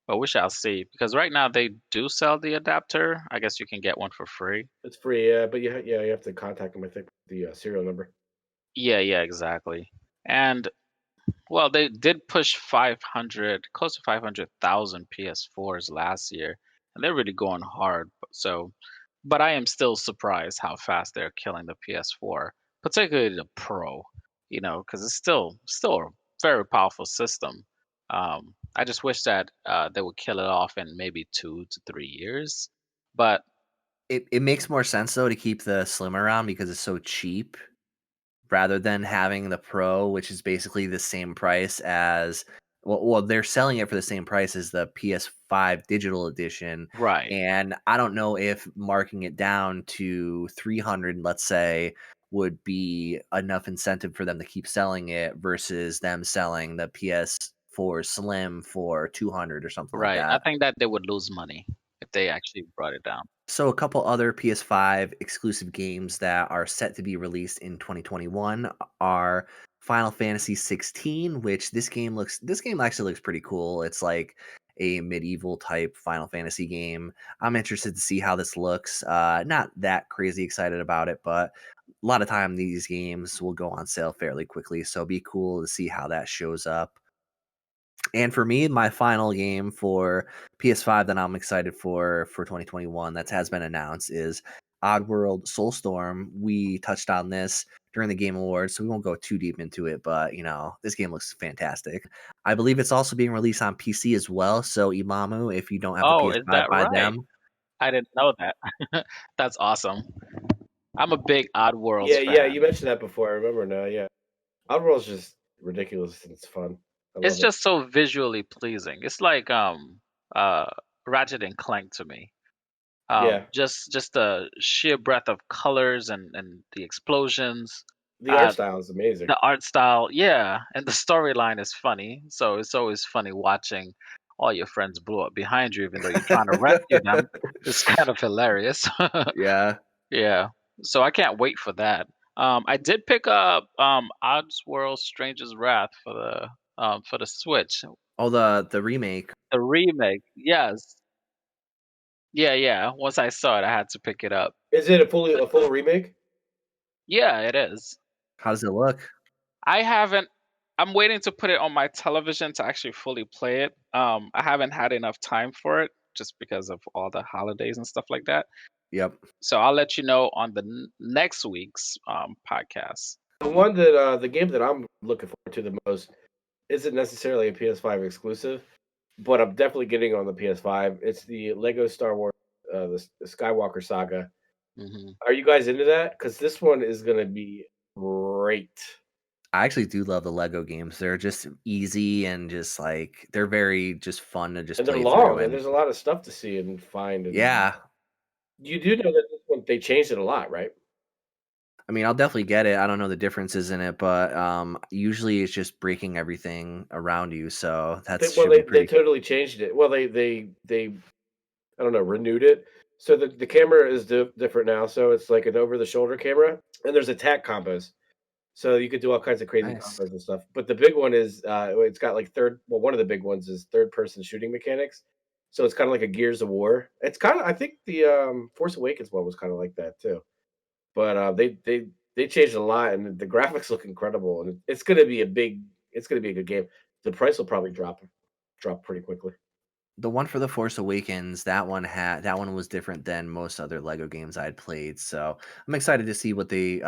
but we shall see. Because right now they do sell the adapter. I guess you can get one for free. It's free, yeah, but you have to contact them. I think the serial number. Yeah, yeah, exactly. And well, they did push 500, close to 500,000 PS4s last year, and they're really going hard. So, but I am still surprised how fast they're killing the PS4, particularly the Pro. Because it's still a very powerful system. I just wish that they would kill it off in maybe 2 to 3 years. But It makes more sense though to keep the Slim around because it's so cheap rather than having the Pro, which is basically the same price as they're selling it for the same price as the PS5 digital edition. right, And I don't know if marking it down to 300, let's say, would be enough incentive for them to keep selling it versus them selling the PS4 Slim for 200 or something like right. I that. think that they would lose money if they actually brought it down. So, a couple other PS5 exclusive games that are set to be released in 2021 are Final Fantasy 16, which this game actually looks pretty cool. It's like a medieval type Final Fantasy game. I'm interested to see how this looks. Not that crazy excited about it, but a lot of time these games will go on sale fairly quickly, so it'd be cool to see how that shows up. And for me, my final game for PS5 that I'm excited for 2021 that has been announced is Oddworld Soulstorm. We touched on this during the Game Awards, so we won't go too deep into it, but this game looks fantastic. I believe it's also being released on PC as well. So Imamu, if you don't have the Oh, is PS5 that by right? them, I didn't know that. That's awesome. I'm a big Odd Worlds Yeah, yeah, you fan. mentioned that before. I remember now. Yeah, Outworld's just ridiculous and it's fun. I It's love it. just so visually pleasing. It's like uh Ratchet and Clank to me. Yeah, Just the sheer breadth of colors and the explosions, the art uh style is amazing. the art style, yeah, and the storyline is funny. So it's always funny watching all your friends blew up behind you, even though you're trying to rescue them. It's kind of hilarious. Yeah. Yeah. So I can't wait for that. I did pick up Oddworld Stranger's Wrath for the Switch. Oh, the remake. The remake. Yes. Yeah, yeah. Once I saw it, I had to pick it up. Is it a full remake? Yeah, it is. How does it look? I haven't I'm waiting to put it on my television to actually fully play it. I haven't had enough time for it just because of all the holidays and stuff like that. Yep. So I'll let you know on the next week's podcast. The game that I'm looking forward to the most isn't necessarily a PS5 exclusive, but I'm definitely getting on the PS5. It's the Lego Star Wars, the Skywalker Saga. Hmm. Are you guys into that? Because this one is going to be great. I actually do love the Lego games. They're just easy and just like they're very just fun to just And they're play through. long, and And there's a lot of stuff to see and find. And yeah, you do know that this one, they changed it a lot, right? I mean, I'll definitely get it. I don't know the differences in it, but usually it's just breaking everything around you. So that should be They pretty. totally changed it. Well, they I don't know, renewed it. So the camera is different now. So it's like an over the shoulder camera, and there's attack combos. So you could do all kinds of crazy Nice. combos and stuff. But the big one is it's got like one of the big ones is third person shooting mechanics. So it's kind of like a Gears of War. It's kind of I think the Force Awakens one was kind of like that too. But they changed a lot, and the graphics look incredible, and it's gonna be a good game. The price will probably drop pretty quickly. The one for the Force Awakens, that one was different than most other Lego games I'd played. So I'm excited to see what they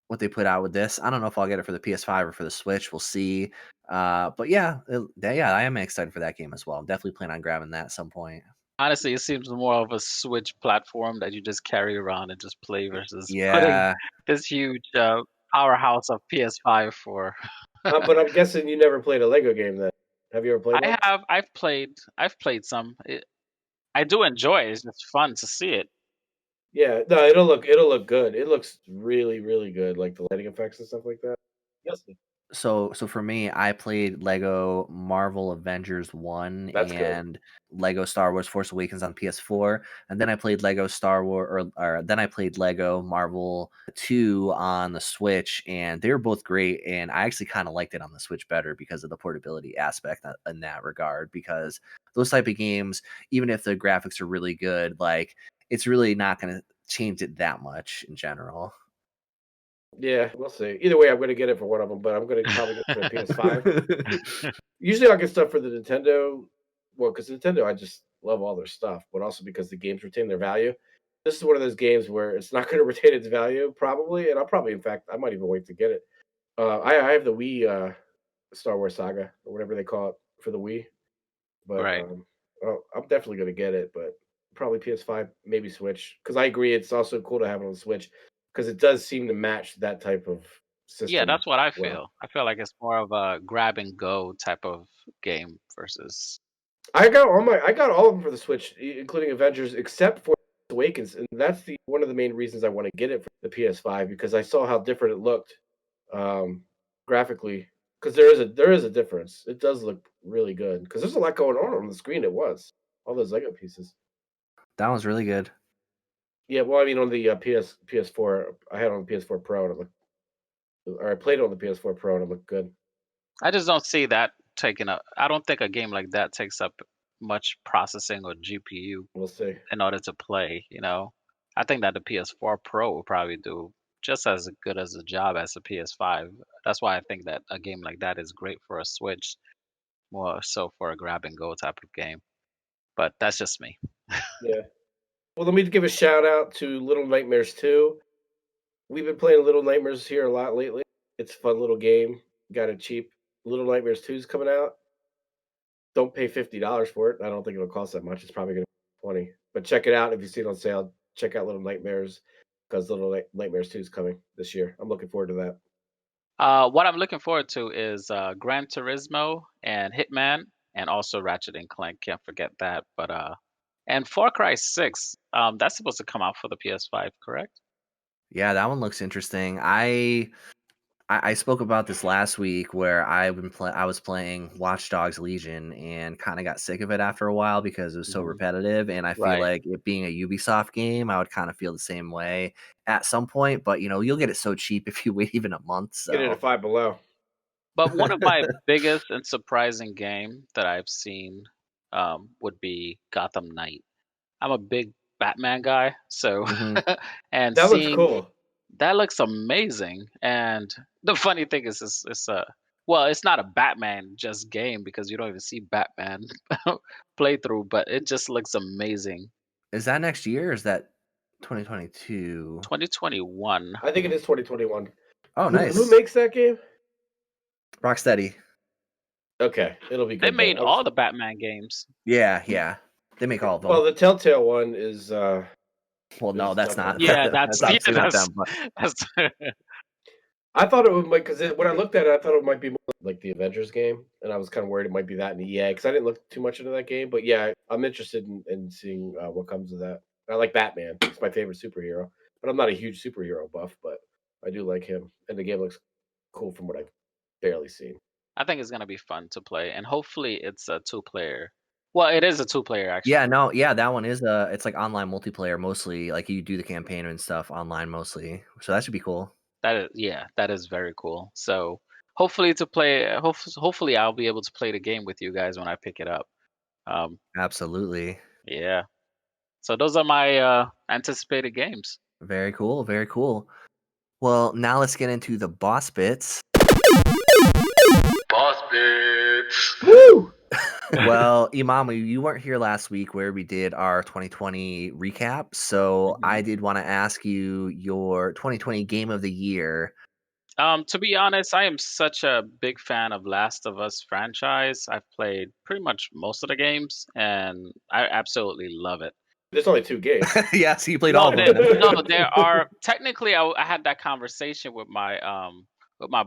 what they put out with this. I don't know if I'll get it for the PS5 or for the Switch. We'll see. But yeah, yeah, I am excited for that game as well. I'm definitely planning on grabbing that at some point. Honestly, it seems more of a Switch platform that you just carry around and just play versus putting Yeah. this huge powerhouse of PS5 for. But I'm guessing you never played a Lego game then. Have you ever played one? I've played some. I do enjoy it. It's just fun to see it. Yeah, no, it'll look good. It looks really, really good, like the lighting effects and stuff like that. Yes, So for me, I played Lego Marvel Avengers 1 that's good. and Lego Star Wars Force Awakens on PS4, and then I played Lego Star Wars or then I played Lego Marvel 2 on the Switch, and they were both great, and I actually kind of liked it on the Switch better because of the portability aspect in that regard, because those type of games, even if the graphics are really good, like it's really not going to change it that much in general. Yeah, we'll see. Either way, I'm gonna get it for one of them, but I'm gonna probably get it for the PS5. Usually, I'll get stuff for the Nintendo. Well, because Nintendo, I just love all their stuff, but also because the games retain their value. This is one of those games where it's not going to retain its value, probably, and I'll probably, in fact, I might even wait to get it. I have the Wii Star Wars Saga or whatever they call it for the Wii, but Right. I'm definitely going to get it, but probably PS5, maybe Switch, because I agree it's also cool to have it on Switch because it does seem to match that type of Yeah, system that's what I well. feel. I feel like it's more of a grab and go type of game versus. I got all of them for the Switch, including Avengers, except for Awakens, and that's the one of the main reasons I want to get it for the PS5 because I saw how different it looked um, graphically. Because there is a difference. It does look really good because there's a lot going on the screen at once. All those Lego pieces. That was really good. Yeah, well, I mean, on the PS4, I had it on the PS4 Pro, and or I played it on the PS4 Pro, and it looked good. I just don't see that taking up. I don't think a game like that takes up much processing or GPU We'll see. in order to play. I think that the PS4 Pro will probably do just as good as a job as the PS5. That's why I think that a game like that is great for a Switch, more so for a grab and go type of game. But that's just me. Yeah. Well, let me give a shout out to Little Nightmares 2. We've been playing Little Nightmares here a lot lately. It's a fun little game. Got it cheap. Little Nightmares 2 is coming out. Don't pay $50 for it. I don't think it'll cost that much. It's probably going to be 20. But check it out if you see it on sale. Check out Little Nightmares because Nightmares 2 is coming this year. I'm looking forward to that. What I'm looking forward to is Gran Turismo and Hitman, and also Ratchet and Clank. Can't forget that. But and Far Cry 6. That's supposed to come out for the PS5, correct? Yeah, that one looks interesting. I spoke about this last week where I was playing Watch Dogs Legion and kind of got sick of it after a while because it was so Mhm. repetitive. And I feel Right. like it being a Ubisoft game, I would kind of feel the same way at some point. But you'll get it so cheap if you wait even a month. Get it So at Five Below. But one of my biggest and surprising game that I've seen would be Gotham Knight. I'm a big Batman guy, so mhm. and That looks seeing cool. that looks amazing. And the funny thing is, it's a well, it's not a Batman just game because you don't even see Batman playthrough, but it just looks amazing. Is that next year or is that 2022? 2021. I think it is 2021. Oh, Who nice. makes that game? Rocksteady. Okay, it'll be They good then. made all the Batman games. Yeah, yeah. They make all of them. Well, the Telltale one is Well, no, that's definitely not. good. Yeah, That's that's yeah, obviously not them. But that's I thought it would like because when I looked at it, I thought it might be more like the Avengers game, and I was kind of worried it might be that in EA because I didn't look too much into that game. But yeah, I'm interested in seeing what comes of that. I like Batman; he's my favorite superhero, but I'm not a huge superhero buff. But I do like him, and the game looks cool from what I've barely seen. I think it's gonna be fun to play, and hopefully it's a two-player. Well, it is a two-player yeah, actually. no, yeah, that one is it's like online multiplayer mostly. Like you do the campaign and stuff online mostly. So that should be cool. That is, yeah, that is very cool. So hopefully to play, hopefully I'll be able to play the game with you guys when I pick it up. Um, Absolutely. yeah. So those are my anticipated games. Very cool. Very cool. Well, now let's get into the boss bits. Boss bits. Woo! Well, Imamu, you weren't here last week where we did our 2020 recap. So I Mhm. did want to ask you your 2020 game of the year. To be honest, I am such a big fan of Last of Us franchise. I've played pretty much most of the games, and I absolutely love it. There's only 2 games. Yeah, so you played all No, of them then. no, there are technically I had that conversation with my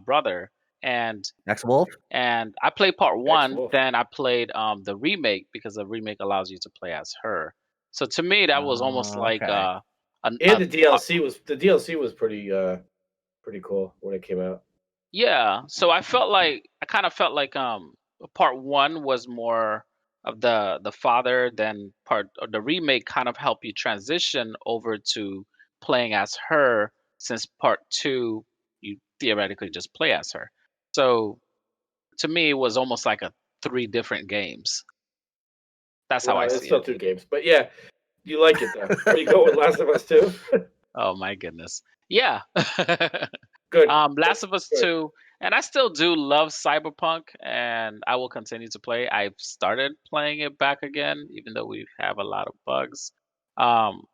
brother, and X Wolf? I played part X one, Wolf. then I played the remake because the remake allows you to play as her. So to me, that was almost Oh, like okay. And a the DLC was pretty cool when it came out. yeah. So I kind of felt like part one was more of the father, then part or the remake kind of helped you transition over to playing as her, since part two you theoretically just play as her. So to me, it was almost like a three different games. That's how I Well, it's see still it. 2 games, but yeah, you like it though. Are you going with Last of Us 2? Oh my goodness. Yeah. Good. Last of Us Good. 2, and I still do love Cyberpunk, and I will continue to play. I've started playing it back again, even though we have a lot of bugs. Um,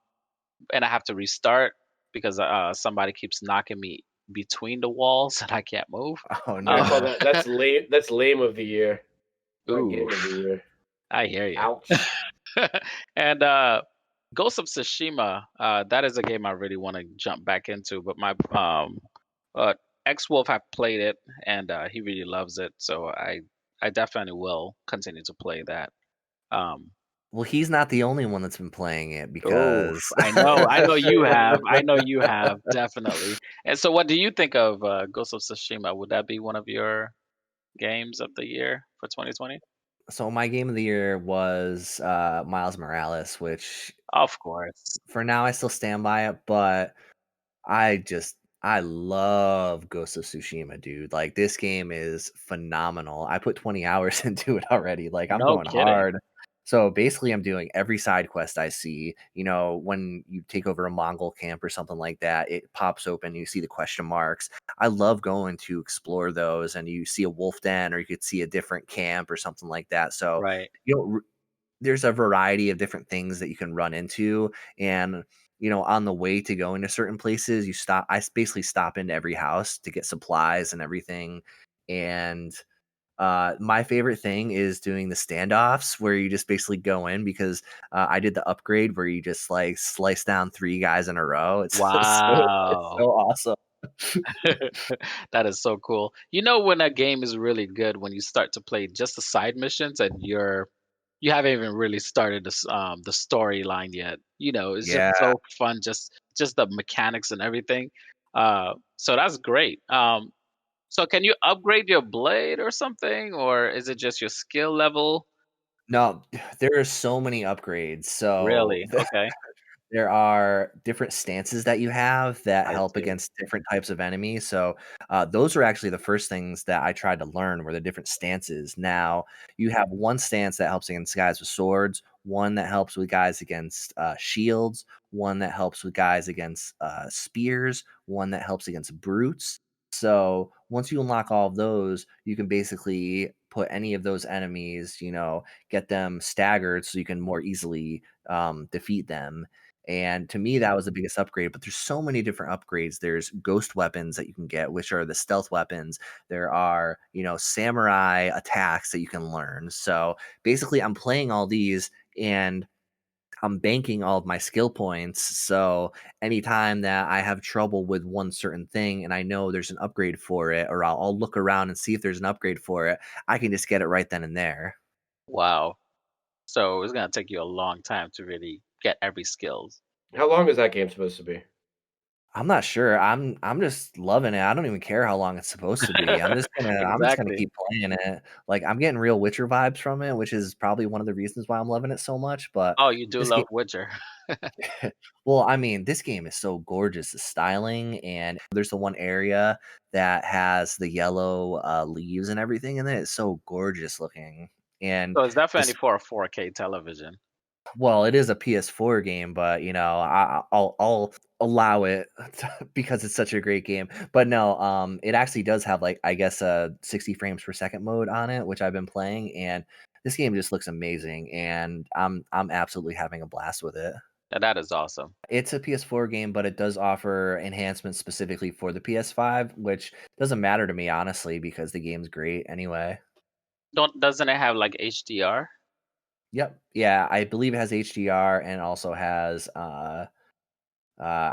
and I have to restart because somebody keeps knocking me between the walls and I can't move. Oh I call Uh, no. that's lame. That's lame of the year, not game of the oof, year. I hear you. Ouch. And Ghost of Tsushima, that is a game I really want to jump back into, but my uh, ex Wolf have played it and he really loves it, so I definitely will continue to play that. Um, Well, he's not the only one that's been playing it oh, because I know you have, I know you have definitely. And so, what do you think of Ghost of Tsushima? Would that be one of your games of the year for 2020? so my game of the year was Miles Morales, which Of course. for now I still stand by it, but I love Ghost of Tsushima, dude. Like this game is phenomenal. I put 20 hours into it already. Like I'm No going kidding. hard. So basically I'm doing every side quest I see. When you take over a Mongol camp or something like that, it pops open, you see the question marks. I love going to explore those and you see a wolf den or you could see a different camp or something like that. So, Right. you know, there's a variety of different things that you can run into and on the way to going to certain places basically stop into every house to get supplies and everything. And my favorite thing is doing the standoffs where you just basically go in because I did the upgrade where you just like slice down three guys in a row. It's so Wow. awesome. That is so cool. You know when a game is really good when you start to play just the side missions and you haven't even really started the storyline yet. You know, it's just Yeah. so fun just the mechanics and everything. So that's great. So can you upgrade your blade or something, or is it just your skill level? No, there are so many upgrades. So Really? Okay, there are different stances that you have that I help see. against different types of enemies. So those are actually the first things that I tried to learn were the different stances. Now you have one stance that helps against guys with swords, one that helps with guys against shields, one that helps with guys against spears, one that helps against brutes. So once you unlock all of those, you can basically put any of those enemies, get them staggered so you can more easily defeat them. And to me, that was the biggest upgrade. But there's so many different upgrades. There's ghost weapons that you can get, which are the stealth weapons. There are, samurai attacks that you can learn. So basically, I'm playing all these and I'm banking all of my skill points. So anytime that I have trouble with one certain thing and I know there's an upgrade for it, or I'll look around and see if there's an upgrade for it, I can just get it right then and there. Wow. So it's gonna take you a long time to really get every skills. How long is that game supposed to be? I'm not sure. I'm just loving it. I don't even care how long it's supposed to be. I'm just gonna Exactly. keep playing it. Like I'm getting real Witcher vibes from it, which is probably one of the reasons why I'm loving it so much. But Oh, you do this game, love Witcher. well, I mean, this game is so gorgeous. The styling, and there's the one area that has the yellow leaves and everything in it. It's so gorgeous looking. And So it's definitely this for a 4K television. Well, it is a PS4 game, but, I'll allow it because it's such a great game. But no, it actually does have, like, I guess, a 60 frames per second mode on it, which I've been playing, and this game just looks amazing, and I'm absolutely having a blast with it. Now that is awesome. It's a PS4 game, but it does offer enhancements specifically for the PS5, which doesn't matter to me, honestly, because the game's great anyway. Doesn't it have like HDR? Yep. Yeah, I believe it has HDR and also has, I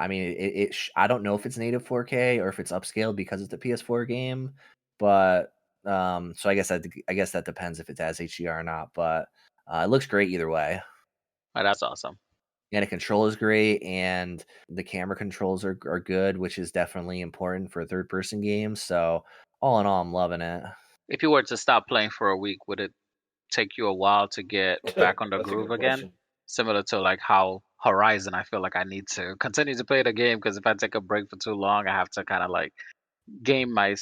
mean, I don't know if it's native 4K or if it's upscaled because it's a PS4 game, but so I guess that depends if it has HDR or not. But it looks great either way, Oh, that's awesome. and the control is great, and the camera controls are good, which is definitely important for third person games. So all in all, I'm loving it. If you were to stop playing for a week, would it take you a while to get back on the That's a groove good again? question. Similar to like how Horizon, I feel like I need to continue to play the game because if I take a break for too long, I have to kind of like get my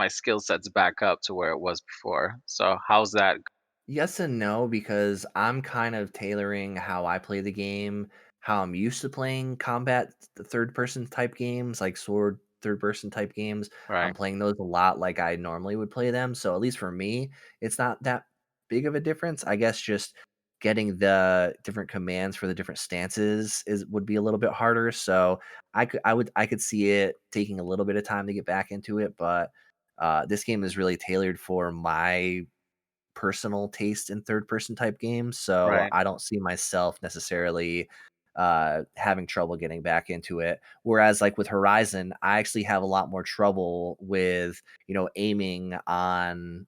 skill sets back up to where it was before. So how's that? Yes and no, because I'm kind of tailoring how I play the game, how I'm used to playing combat third person type games, like sword third person type games. I'm Right, playing those a lot like I normally would play them. So at least for me, it's not that big of a difference. I guess just getting the different commands for the different stances is would be a little bit harder. So I could see it taking a little bit of time to get back into it, but this game is really tailored for my personal taste in third person type games, so right. I don't see myself necessarily having trouble getting back into it. Whereas like with Horizon, I actually have a lot more trouble with, aiming on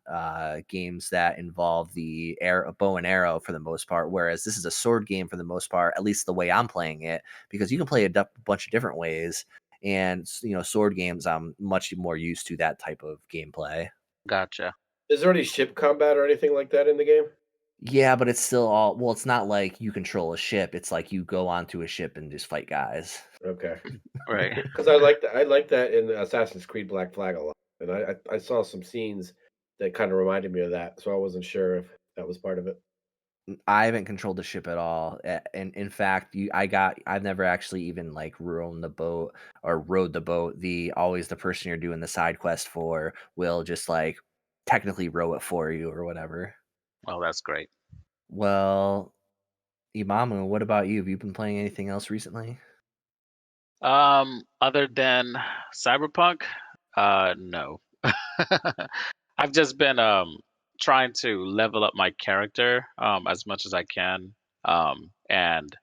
games that involve the air bow and arrow for the most part. Whereas this is a sword game for the most part, at least the way I'm playing it, because you can play bunch of different ways. And sword games, I'm much more used to that type of gameplay. Gotcha. Is there any ship combat or anything like that in the game? Yeah, but it's still all well, it's not like you control a ship, it's like you go onto a ship and just fight guys. Okay. Right. 'Cause I like that in Assassin's Creed Black Flag a lot, and I saw some scenes that kinda reminded me of that, so I wasn't sure if that was part of it. I haven't controlled the ship at all, and in fact, I've never actually even, like, rown the boat or rowed the boat. The person you're doing the side quest for will just, like, technically row it for you or whatever. Oh, that's great. Well, Imamu, what about you? Have you been playing anything else recently? Other than Cyberpunk, no. I've just been trying to level up my character as much as I can. And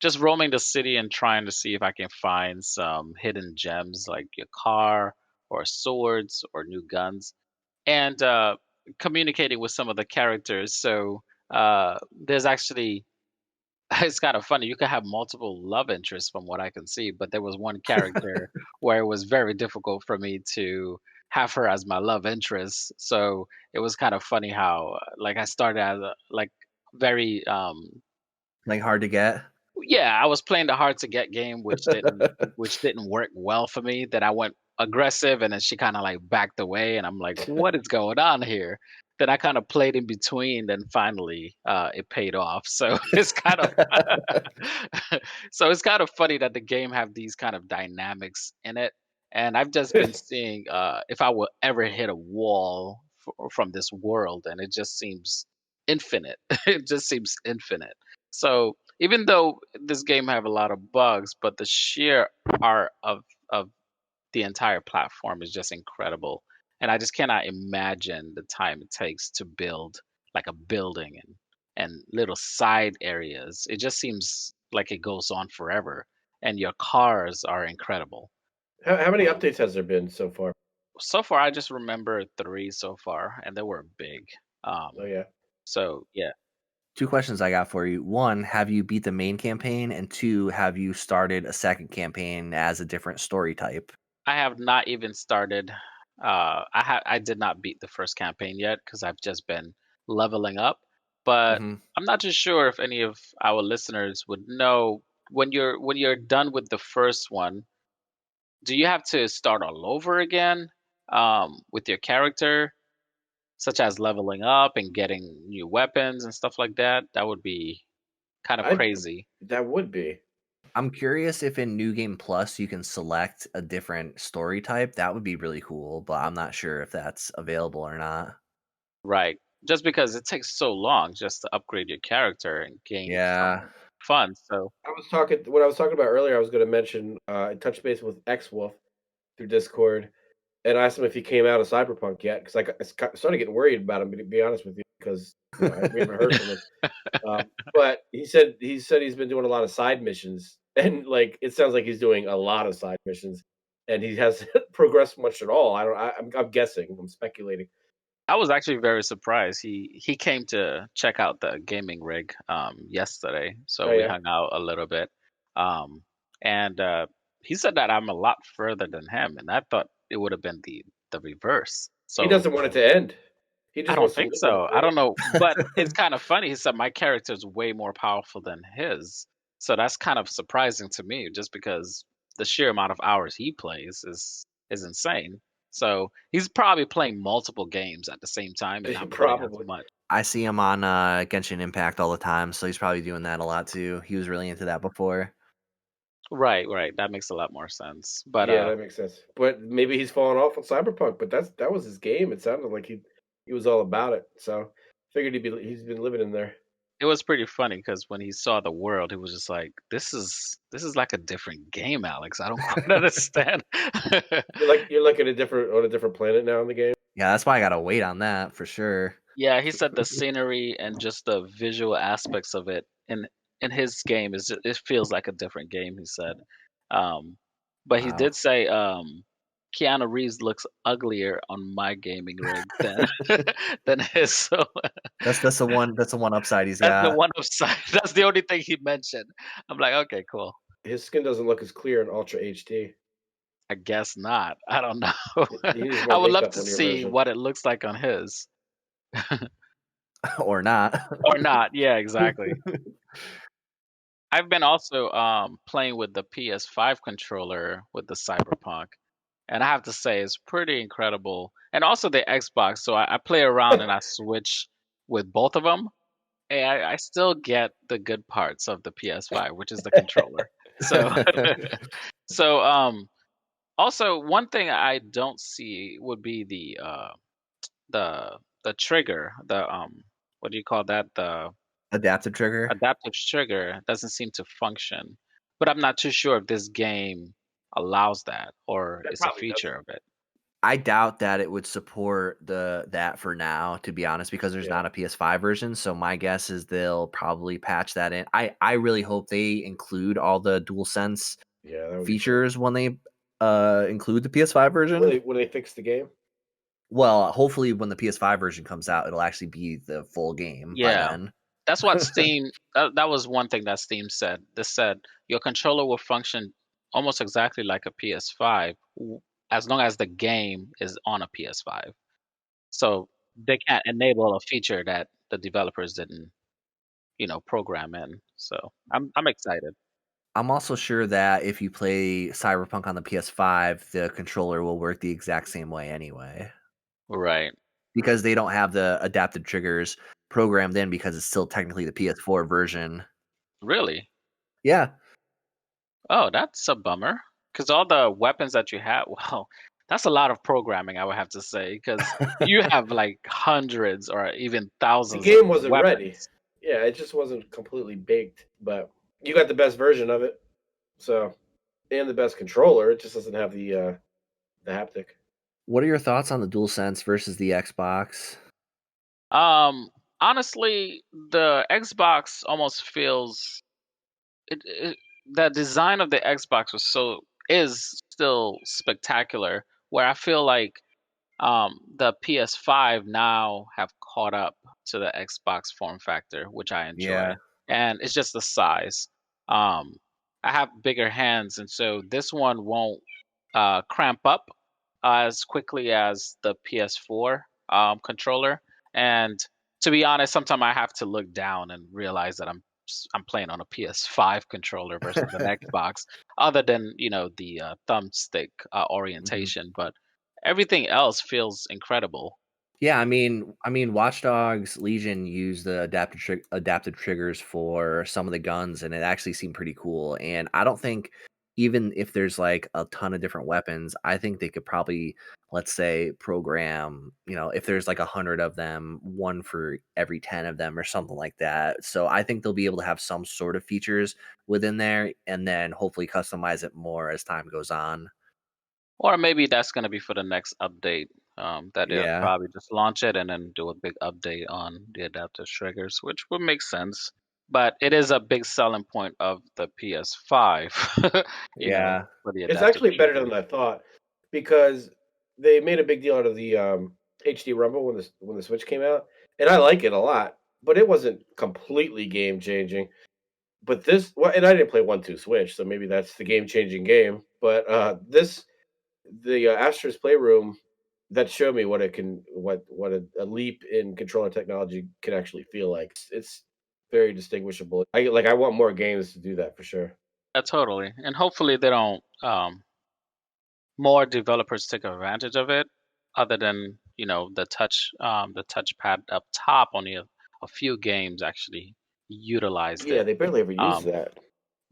just roaming the city and trying to see if I can find some hidden gems like your car or swords or new guns and communicating with some of the characters. So there's actually it's kind of funny. You can have multiple love interests from what I can see, but there was one character where it was very difficult for me to have her as my love interest. So it was kind of funny how like I started as like very Like hard to get. yeah, I was playing the hard to get game, which didn't work well for me. Then I went aggressive, and then she kind of like backed away, and I'm like, "What is going on here?" Then I kind of played in between. Then finally, it paid off. So it's kind of so it's kind of funny that the game have these kind of dynamics in it. And I've just been seeing if I will ever hit a wall from this world, and it just seems infinite. It just seems infinite. So even though this game have a lot of bugs, but the sheer art of the entire platform is just incredible. And I just cannot imagine the time it takes to build like a building and little side areas. It just seems like it goes on forever. And your cars are incredible. How many Um, updates has there been so far? so far, I just remember three so far, and they were big. Oh yeah. So yeah, Two questions I got for you. One, have you beat the main campaign? And two, have you started a second campaign as a different story type? I have not even started. I did not beat the first campaign yet because I've just been leveling up. But Hmm. I'm not too sure if any of our listeners would know when you're done with the first one. Do you have to start all over again with your character, such as leveling up and getting new weapons and stuff like that? That would be kind of I crazy. That would be. I'm curious if in New Game Plus you can select a different story type. That would be really cool, but I'm not sure if that's available or not. Right. Just because it takes so long just to upgrade your character and gain some Yeah. fun. So What I was talking about earlier. I was going to mention I touched base with X Wolf through Discord and asked him if he came out of Cyberpunk yet because started getting worried about him. To be honest with you, because we haven't heard from him. But he said he's been doing a lot of side missions, and like it sounds like he's doing a lot of side missions, and he hasn't progressed much at all. I don't. I'm guessing. I'm speculating. I was actually very surprised. He came to check out the gaming rig yesterday, so Oh we yeah, hung out a little bit. Um, and he said that I'm a lot further than him, and I thought it would have been the reverse. he So doesn't want it to end. He I just don't wants to live think on so. I don't know, but the it's kind of funny. He said my character is way more powerful than his, so that's kind of surprising to me, just because the sheer amount of hours he plays is insane. So he's probably playing multiple games at the same time and grid. not playing as Probably. much. I see him on Genshin Impact all the time, so he's probably doing that a lot too. He was really into that before. Right, right. That makes a lot more sense. But Yeah, that makes sense. But maybe he's fallen off on Cyberpunk. But that was his game. It sounded like he was all about it. So figured he's been living in there. it was pretty funny because when he saw the world, he was just like, "This is like a different game, Alex. I don't quite understand." You're like on a different planet now in the game. Yeah, that's why I gotta wait on that for sure. Yeah, he said the scenery and just the visual aspects of it in his game it feels like a different game. He said, um, but he Wow. did say Keanu Reeves looks uglier on my gaming rig than than his. So That's the one upside he's that's the got. one upside. That's the only thing he mentioned. I'm like, okay, cool. His skin doesn't look as clear in Ultra HD. I guess not. I don't know. He needs I more would love makeup to on your see version. what it looks like on his Or not. or not. Yeah, exactly. I've been also playing with the PS5 controller with the Cyberpunk, and I have to say it's pretty incredible. And also the Xbox, so I play around and I switch with both of them, and I still get the good parts of the PS5, which is the controller. So, so also one thing I don't see would be the trigger, the what do you call that? The Adaptive trigger. adaptive trigger doesn't seem to function, but I'm not too sure if this game allows that or That it's a probably feature doesn't. of it. I doubt that it would support that for now, to be honest, because there's Yeah, not a PS5 version. So my guess is they'll probably patch that in. I really hope they include all the DualSense yeah, that would be cool. features when they include the PS5 When version. they fix the game, Well, hopefully when the PS5 version comes out, it'll actually be the full game by Yeah, then. that's what Steam. That was one thing that Steam said. They said your controller will function almost exactly like a PS5 as long as the game is on a PS5. So they can't enable a feature that the developers didn't, program in. So I'm excited. I'm also sure that if you play Cyberpunk on the PS5, the controller will work the exact same way anyway. Right. Because they don't have the adaptive triggers programmed in because it's still technically the PS4 version. Really? Yeah. Oh, that's a bummer. Because all the weapons that you have, well, that's a lot of programming, I would have to say, because you have like hundreds or even The thousands of game wasn't ready. weapons. Yeah, it just wasn't completely baked, but you got the best version of it. So, and the best controller. It just doesn't have the haptic. What are your thoughts on the DualSense versus the Xbox? Um, Honestly, the Xbox almost feels the design of the Xbox is still spectacular. Where I feel like the PS5 now have caught up to the Xbox form factor, which I enjoy, Yeah. and it's just the size. Um, I have bigger hands, and so this one won't cramp up as quickly as the PS4 controller. And to be honest, sometimes I have to look down and realize that I'm playing on a PS5 controller versus an Xbox, other than the thumbstick Mhm. orientation. But everything else feels incredible. Yeah, I mean, Watch Dogs Legion used the adaptive triggers for some of the guns, and it actually seemed pretty cool. And I don't think even if there's like a ton of different weapons, I think they could probably, let's say, program, if there's like 100 of them, one for every 10 of them or something like that. So I think they'll be able to have some sort of features within there, and then hopefully customize it more as time goes on. Or maybe that's going to be for the next update. That they'll Yeah, probably just launch it and then do a big update on the adaptive triggers, which would make sense. But it is a big selling point of the PS5, yeah, for the It's adaptive actually better triggers. than I thought because they made a big deal out of the HD Rumble when the Switch came out, and I like it a lot. But it wasn't completely game changing. But this, well, and I didn't play 1-2 Switch, so maybe that's the game changing game. But the Astro's Playroom, that showed me what it can, what a leap in controller technology can actually feel like. It's very distinguishable. I want more games to do that for sure. Yeah, totally. And hopefully they don't more developers take advantage of it, other than the touchpad up top. Only a few games actually utilized Yeah, it. they barely ever use Um, that.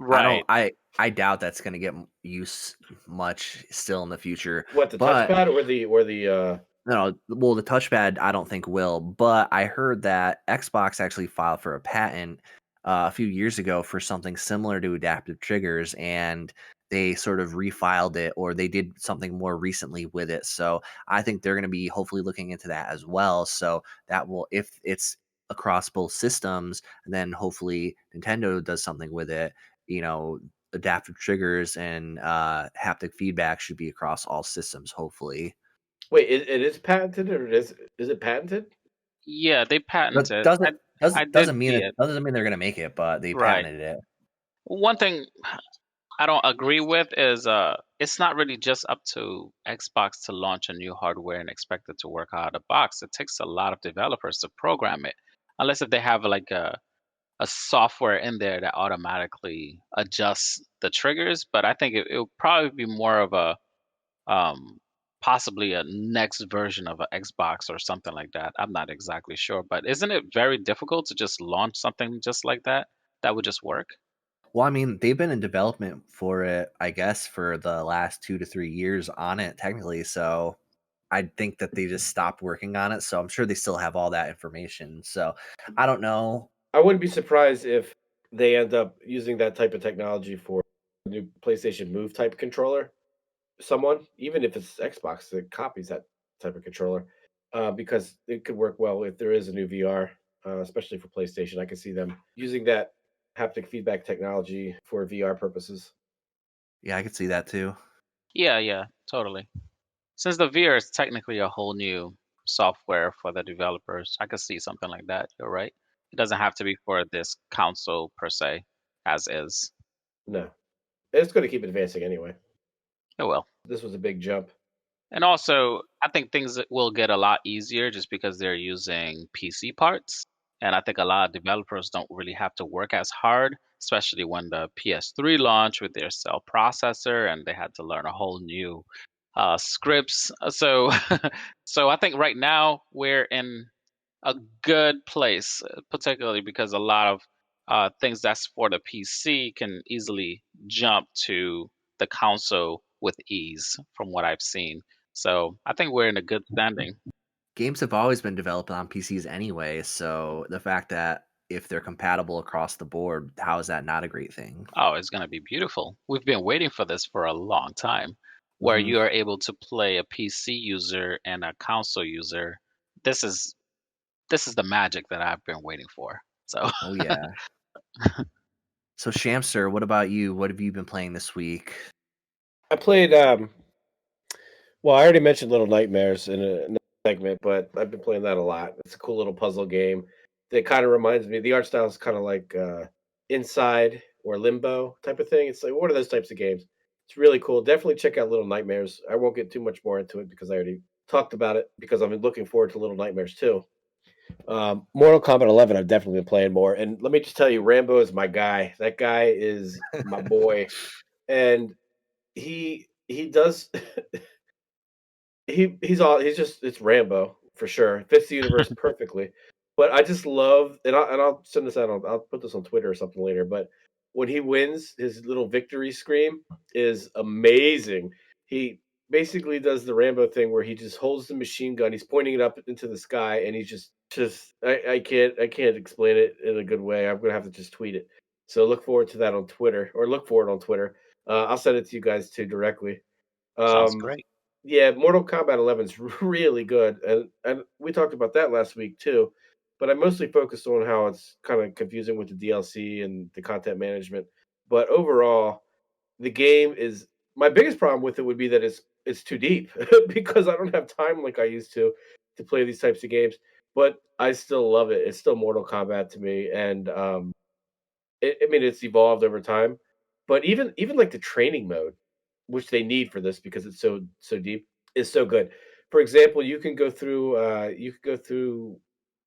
I don't right. I doubt that's gonna get use much still in the future, What, the but touchpad or the no, well, the touchpad I don't think will, but I heard that Xbox actually filed for a patent a few years ago for something similar to adaptive triggers, and they sort of refiled it, or they did something more recently with it. So I think they're going to be hopefully looking into that as well. So that will, if it's across both systems, then hopefully Nintendo does something with it. You know, adaptive triggers and haptic feedback should be across all systems, hopefully. wait, it is patented or is it patented? Yeah, they That patented. doesn't I doesn't did doesn't mean see it it. doesn't mean they're gonna make it, but they Right. patented it. One thing I don't agree with is it's not really just up to Xbox to launch a new hardware and expect it to work out of the box. It takes a lot of developers to program it. Unless if they have like a software in there that automatically adjusts the triggers, but I think it would probably be more of a um possibly a next version of an Xbox or something like that. I'm not exactly sure, but isn't it very difficult to just launch something just like that that would just work? Well, I mean, they've been in development for it, I guess, for the last 2 to 3 years on it technically, so I think that they just stopped working on it, so I'm sure they still have all that information, so I don't know. I wouldn't be surprised if they end up using that type of technology for a new PlayStation Move type controller. Someone, even if it's Xbox that copies that type of controller, because it could work well if there is a new VR, especially for PlayStation. I can see them using that haptic feedback technology for VR purposes. Yeah, I could see that too. Yeah, yeah, totally. Since the VR is technically a whole new software for the developers, I could see something like that. You're right. It doesn't have to be for this console per se, as is. No, it's going to keep advancing anyway. It will. This was a big jump. And also, I think things will get a lot easier just because they're using PC parts. And I think a lot of developers don't really have to work as hard, especially when the PS3 launched with their cell processor and they had to learn a whole new scripts. So, so I think right now we're in a good place, particularly because a lot of things that's for the PC can easily jump to the console with ease, from what I've seen. So I think we're in a good standing. Games have always been developed on PCs anyway, so the fact that if they're compatible across the board, how is that not a great thing? Oh, it's going to be beautiful. We've been waiting for this for a long time, where Hmm. you are able to play a PC user and a console user. This is this is the magic that I've been waiting for. So Oh yeah. So Shamster, what about you? What have you been playing this week? I played. Well, I already mentioned Little Nightmares in another segment, but I've been playing that a lot. It's a cool little puzzle game that kind of reminds me. The art style is kind of like Inside or Limbo type of thing. It's like one of those types of games. It's really cool. Definitely check out Little Nightmares. I won't get too much more into it because I already talked about it. Because I've been looking forward to Little Nightmares too. Mortal Kombat 11, I've definitely been playing more. And let me just tell you, Rambo is my guy. That guy is my boy, and he does he's just it's Rambo for sure. Fits the universe perfectly. But I just love and I'll send this out I'll put this on Twitter or something later, but when he wins, his little victory scream is amazing. He basically does the Rambo thing where he just holds the machine gun, he's pointing it up into the sky, and he's just I can't explain it in a good way. I'm gonna have to just tweet it. So look forward to that on Twitter, or look for it on Twitter. I'll send it to you guys too directly. sounds Um, great. yeah, Mortal Kombat 11 is really good, and we talked about that last week too. But I mostly focused on how it's kind of confusing with the DLC and the content management. But overall, the game is my biggest problem with it would be that it's too deep because I don't have time like I used to play these types of games. But I still love it. It's still Mortal Kombat to me, and I mean, it's evolved over time, but even like the training mode, which they need for this because it's so deep, is so good. For example, you can go through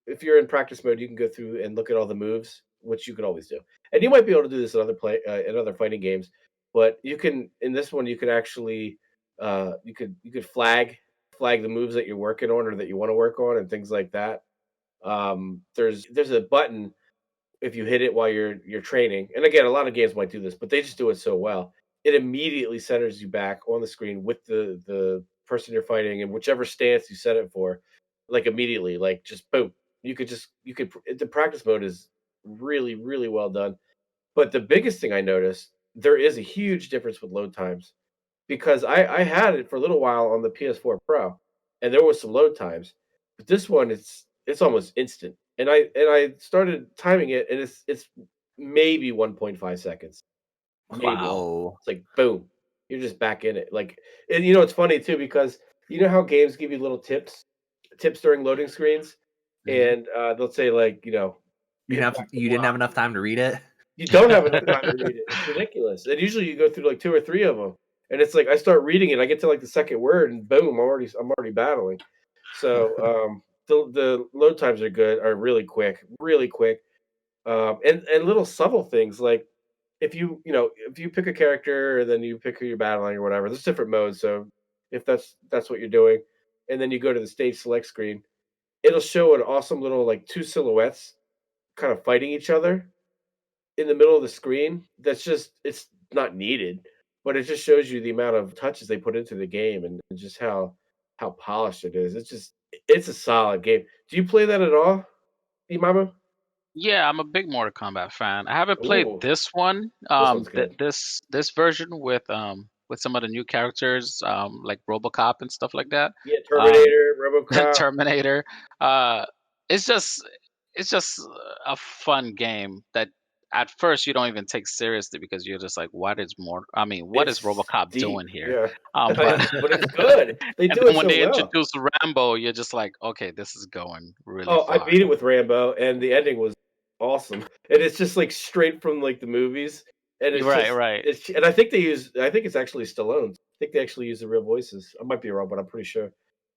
if you're in practice mode, you can go through and look at all the moves, which you can always do. And you might be able to do this in other fighting games, but you can in this one you can actually you could flag the moves that you're working on or that you want to work on and things like that. There's a button if you hit it while you're training, and again, a lot of games might do this, but they just do it so well. It immediately centers you back on the screen with the person you're fighting in whichever stance you set it for, like immediately, like just boom. The practice mode is really well done. But the biggest thing I noticed, there is a huge difference with load times because I had it for a little while on the PS4 Pro, and there was some load times, but this one it's almost instant. And I started timing it, and it's maybe 1.5 seconds, maybe. Wow. Whoa. It's like boom, you're just back in it. Like, and it's funny too because you know how games give you little tips during loading screens, Hmm. and they'll say like hit back the You didn't have block. enough time to read it? You don't have enough time to read it. It's ridiculous. And usually you go through like 2 or 3 of them, and it's like I start reading it, I get to like the second word, and boom, I'm already battling. So the load times are really quick, really quick. And little subtle things like if you pick a character and then you pick who you're battling or whatever, there's different modes. So if that's what you're doing, and then you go to the stage select screen, it'll show an awesome little like two silhouettes kind of fighting each other in the middle of the screen. It's not needed, but it just shows you the amount of touches they put into the game and just how polished it is. It's a solid game. Do you play that at all, Imama? Yeah, I'm a big Mortal Kombat fan. I haven't played Ooh, this one, this one's good. this version with some of the new characters, like RoboCop and stuff like that. Yeah, Um, Terminator, RoboCop. Terminator. Uh, it's just it's just a fun game that at first you don't even take seriously because you're just like, what is It's RoboCop deep. doing here? Yeah, But but it's good. They and do then it when so they well. introduce Rambo, you're just like, okay, this is going really Oh, I far. beat it with Rambo, and the ending was awesome. And it's just like straight from like the movies. and You're it's right, just right. and I think it's actually Stallone. I think they actually use the real voices. I might be wrong, but I'm pretty sure.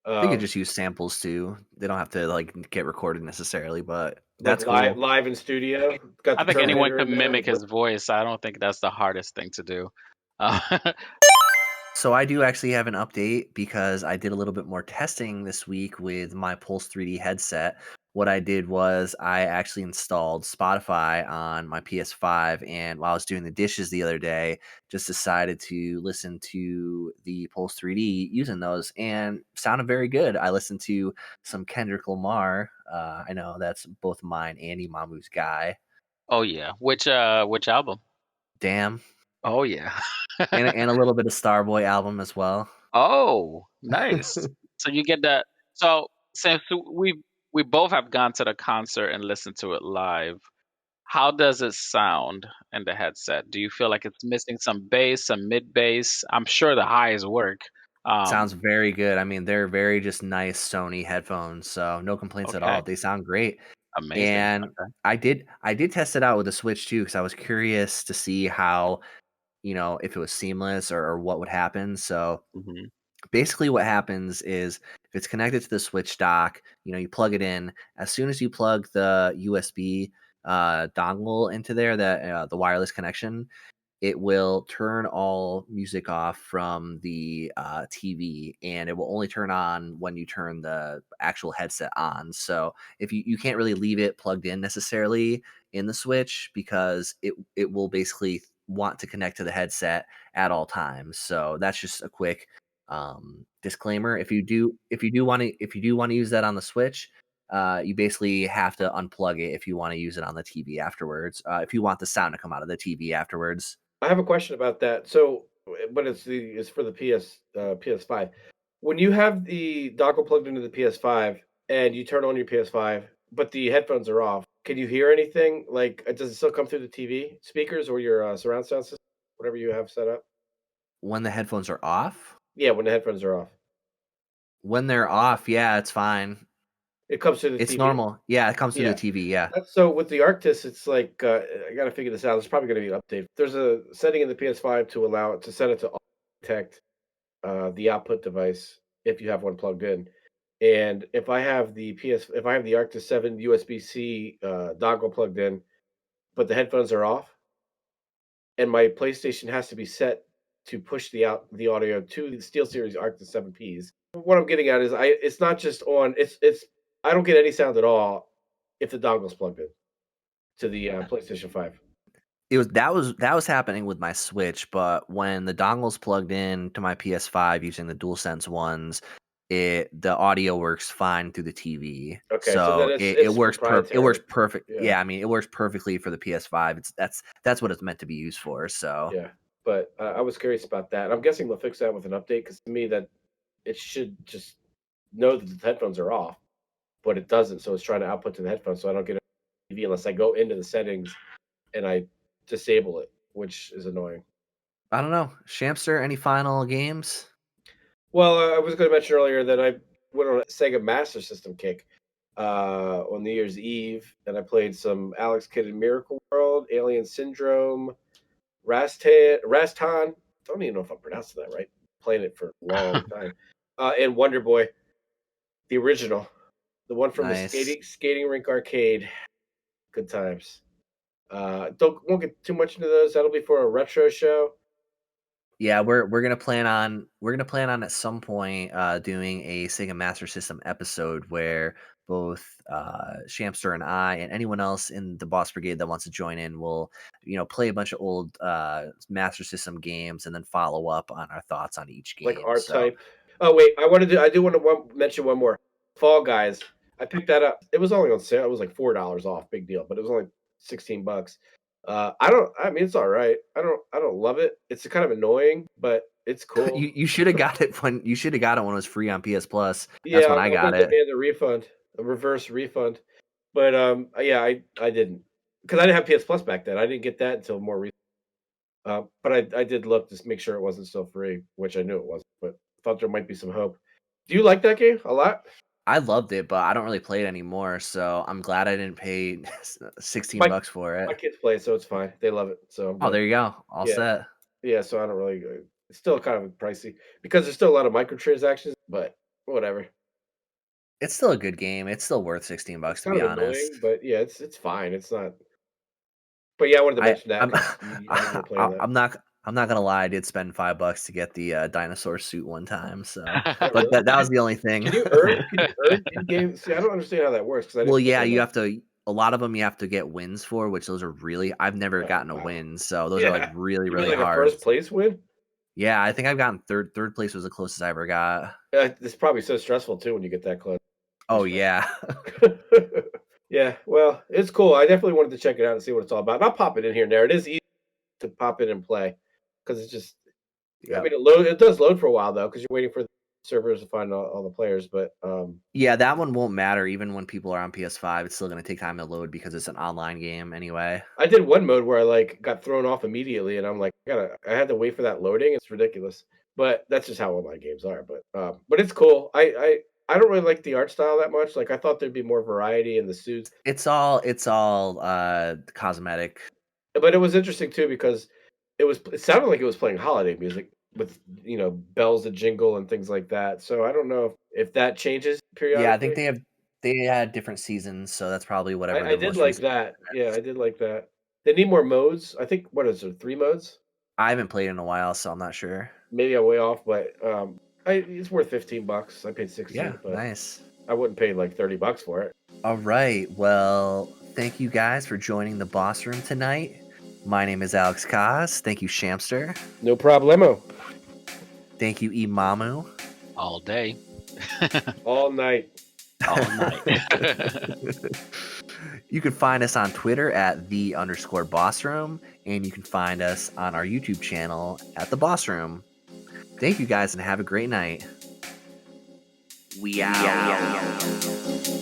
They could Um, just use samples too. They don't have to like get recorded necessarily, but like that's cool. live in studio, got I the think anyone Terminator could in there. mimic his voice. I don't think that's the hardest thing to do. Uh, So I do actually have an update because I did a little bit more testing this week with my Pulse 3D headset. What I did was I actually installed Spotify on my PS5, and while I was doing the dishes the other day, just decided to listen to the Pulse 3D using those, and sounded very good. I listened to some Kendrick Lamar. I know that's both mine and Imamu's guy. oh yeah. Which album? Damn, Oh yeah. and a little bit of Starboy album as well. Oh, nice. So you get that. So since we both have gone to the concert and listened to it live, how does it sound in the headset? Do you feel like it's missing some bass, some mid bass? I'm sure the highs work. Sounds very good. I mean, they're very just nice Sony headphones, so no complaints at Okay, all. They sound great. amazing. And Okay. I did test it out with the Switch too, because I was curious to see how, if it was seamless or what would happen. So Hmm. basically what happens is if it's connected to the Switch dock, you plug it in. As soon as you plug the USB dongle into there, the wireless connection, it will turn all music off from the TV, and it will only turn on when you turn the actual headset on. So if you can't really leave it plugged in necessarily in the Switch because it will basically want to connect to the headset at all times. So that's just a quick disclaimer. If you do want to use that on the Switch, you basically have to unplug it if you want to use it on the TV afterwards. If you want the sound to come out of the TV afterwards. I have a question about that. So, but it's for the PS5. When you have the dongle plugged into the PS5 and you turn on your PS5, but the headphones are off, can you hear anything? Like, does it still come through the TV speakers or your surround sound system, whatever you have set up? When the headphones are off? Yeah, when the headphones are off, When they're off, yeah, it's fine. it comes through the It's TV. normal. Yeah, it comes through the Yeah. TV, yeah. So with the Arctis, it's like I got to figure this out. There's probably going to be an update. There's a setting in the PS5 to allow it to set it to detect the output device if you have one plugged in. And if I have the Arctis 7 USB-C dongle plugged in, but the headphones are off, and my PlayStation has to be set to push the audio to the SteelSeries Arctis 7Ps. What I'm getting at is it's not just on. It's I don't get any sound at all if the dongle's plugged in to the PlayStation 5. That was happening with my Switch, but when the dongle's plugged in to my PS5 using the DualSense ones, the audio works fine through the TV. Okay, so then So it it's works proprietary. perfect. Yeah, Yeah, I mean it works perfectly for the PS5. That's what it's meant to be used for. So yeah. But I was curious about that. I'm guessing they'll fix that with an update because to me that it should just know that the headphones are off, but it doesn't. So it's trying to output to the headphones, so I don't get a TV unless I go into the settings and I disable it, which is annoying. I don't know. Shamster, any final games? Well, I was going to mention earlier that I went on a Sega Master System kick on New Year's Eve, and I played some Alex Kidd in Miracle World, Alien Syndrome, Rastan. Don't even know if I'm pronouncing that right. Playing it for a long time, and Wonder Boy, the original, the one from the Nice. skating rink arcade. Good times. Don't won't get too much into those. That'll be for a retro show. Yeah, we're gonna plan on at some point doing a Sega Master System episode where both Shamster and I and anyone else in the Boss Brigade that wants to join in will play a bunch of old Master System games and then follow up on our thoughts on each Like game. R So Type. Oh wait, I do want to mention one more. Fall Guys. I picked that up. It was only on sale. It was like $4 off, big deal, but it was only 16 bucks. I mean it's all right. I don't love it. It's kind of annoying, but it's cool. you should have got it when it was free on PS Plus. That's Yeah, when I'm, I I'm got gonna it. demand a refund, a reverse refund. But yeah, I didn't because I didn't have PS Plus back then. I didn't get that until more recent. But I did look to make sure it wasn't still free, which I knew it wasn't, but thought there might be some hope. Do you like that game a lot? I loved it, but I don't really play it anymore, so I'm glad I didn't pay 16 My bucks for my it. kids play it, so it's fine. They love it, so I'm Oh, good. there you go. All Yeah, set. yeah. So I don't really. It's still kind of pricey because there's still a lot of microtransactions, but whatever. It's still a good game. It's still worth 16 It's bucks to kind be of honest. annoying, but yeah, it's fine. It's not. But yeah, I wanted to I mention that I'm because I know you were playing that. I'm not gonna lie. I did spend $5 to get the dinosaur suit one time. So, Oh, but really? that was the only thing. Can you earn in game? See, I don't understand how that works because I Well, didn't play yeah, it you enough. have to. A lot of them you have to get wins for, which those are really. I've never Oh, gotten a wow. win, so those are like Yeah. really You mean really like a hard. first place win? Yeah, I think I've gotten third place was the closest I ever got. It's probably so stressful too when you get that close. So Oh yeah. stressful. Yeah, well, it's cool. I definitely wanted to check it out and see what it's all about. And I'll pop it in here and there. It is easy to pop in and play because it's just. I Yep. mean, it does load for a while though because you're waiting for the servers to find all the players. But Yeah, that one won't matter even when people are on PS5. It's still gonna take time to load because it's an online game anyway. I did one mode where I like got thrown off immediately, and I'm like, I had to wait for that loading. It's ridiculous, but that's just how online games are. But it's cool. I don't really like the art style that much. Like I thought there'd be more variety in the suits, It's all cosmetic. but it was interesting too because it sounded like it was playing holiday music with bells that jingle and things like that. So I don't know if that changes Yeah, I think periodically. they had different seasons, so that's probably whatever I the did most like recent. that. Yeah, I did like that. They need more modes. I think what is there 3 modes? I haven't played in a while, so I'm not sure. Maybe I'm way off, but it's worth $15. I paid Yeah, 16, but nice. I wouldn't pay like $30 for it. All right. Well, thank you guys for joining the boss room tonight. My name is Alex Kaz. Thank you, Shamster. No problemo. Thank you, Imamu. All day, All night. all night. You can find us on Twitter at @the_bossroom, and you can find us on our YouTube channel at the Boss Room. Thank you guys, and have a great night. We out.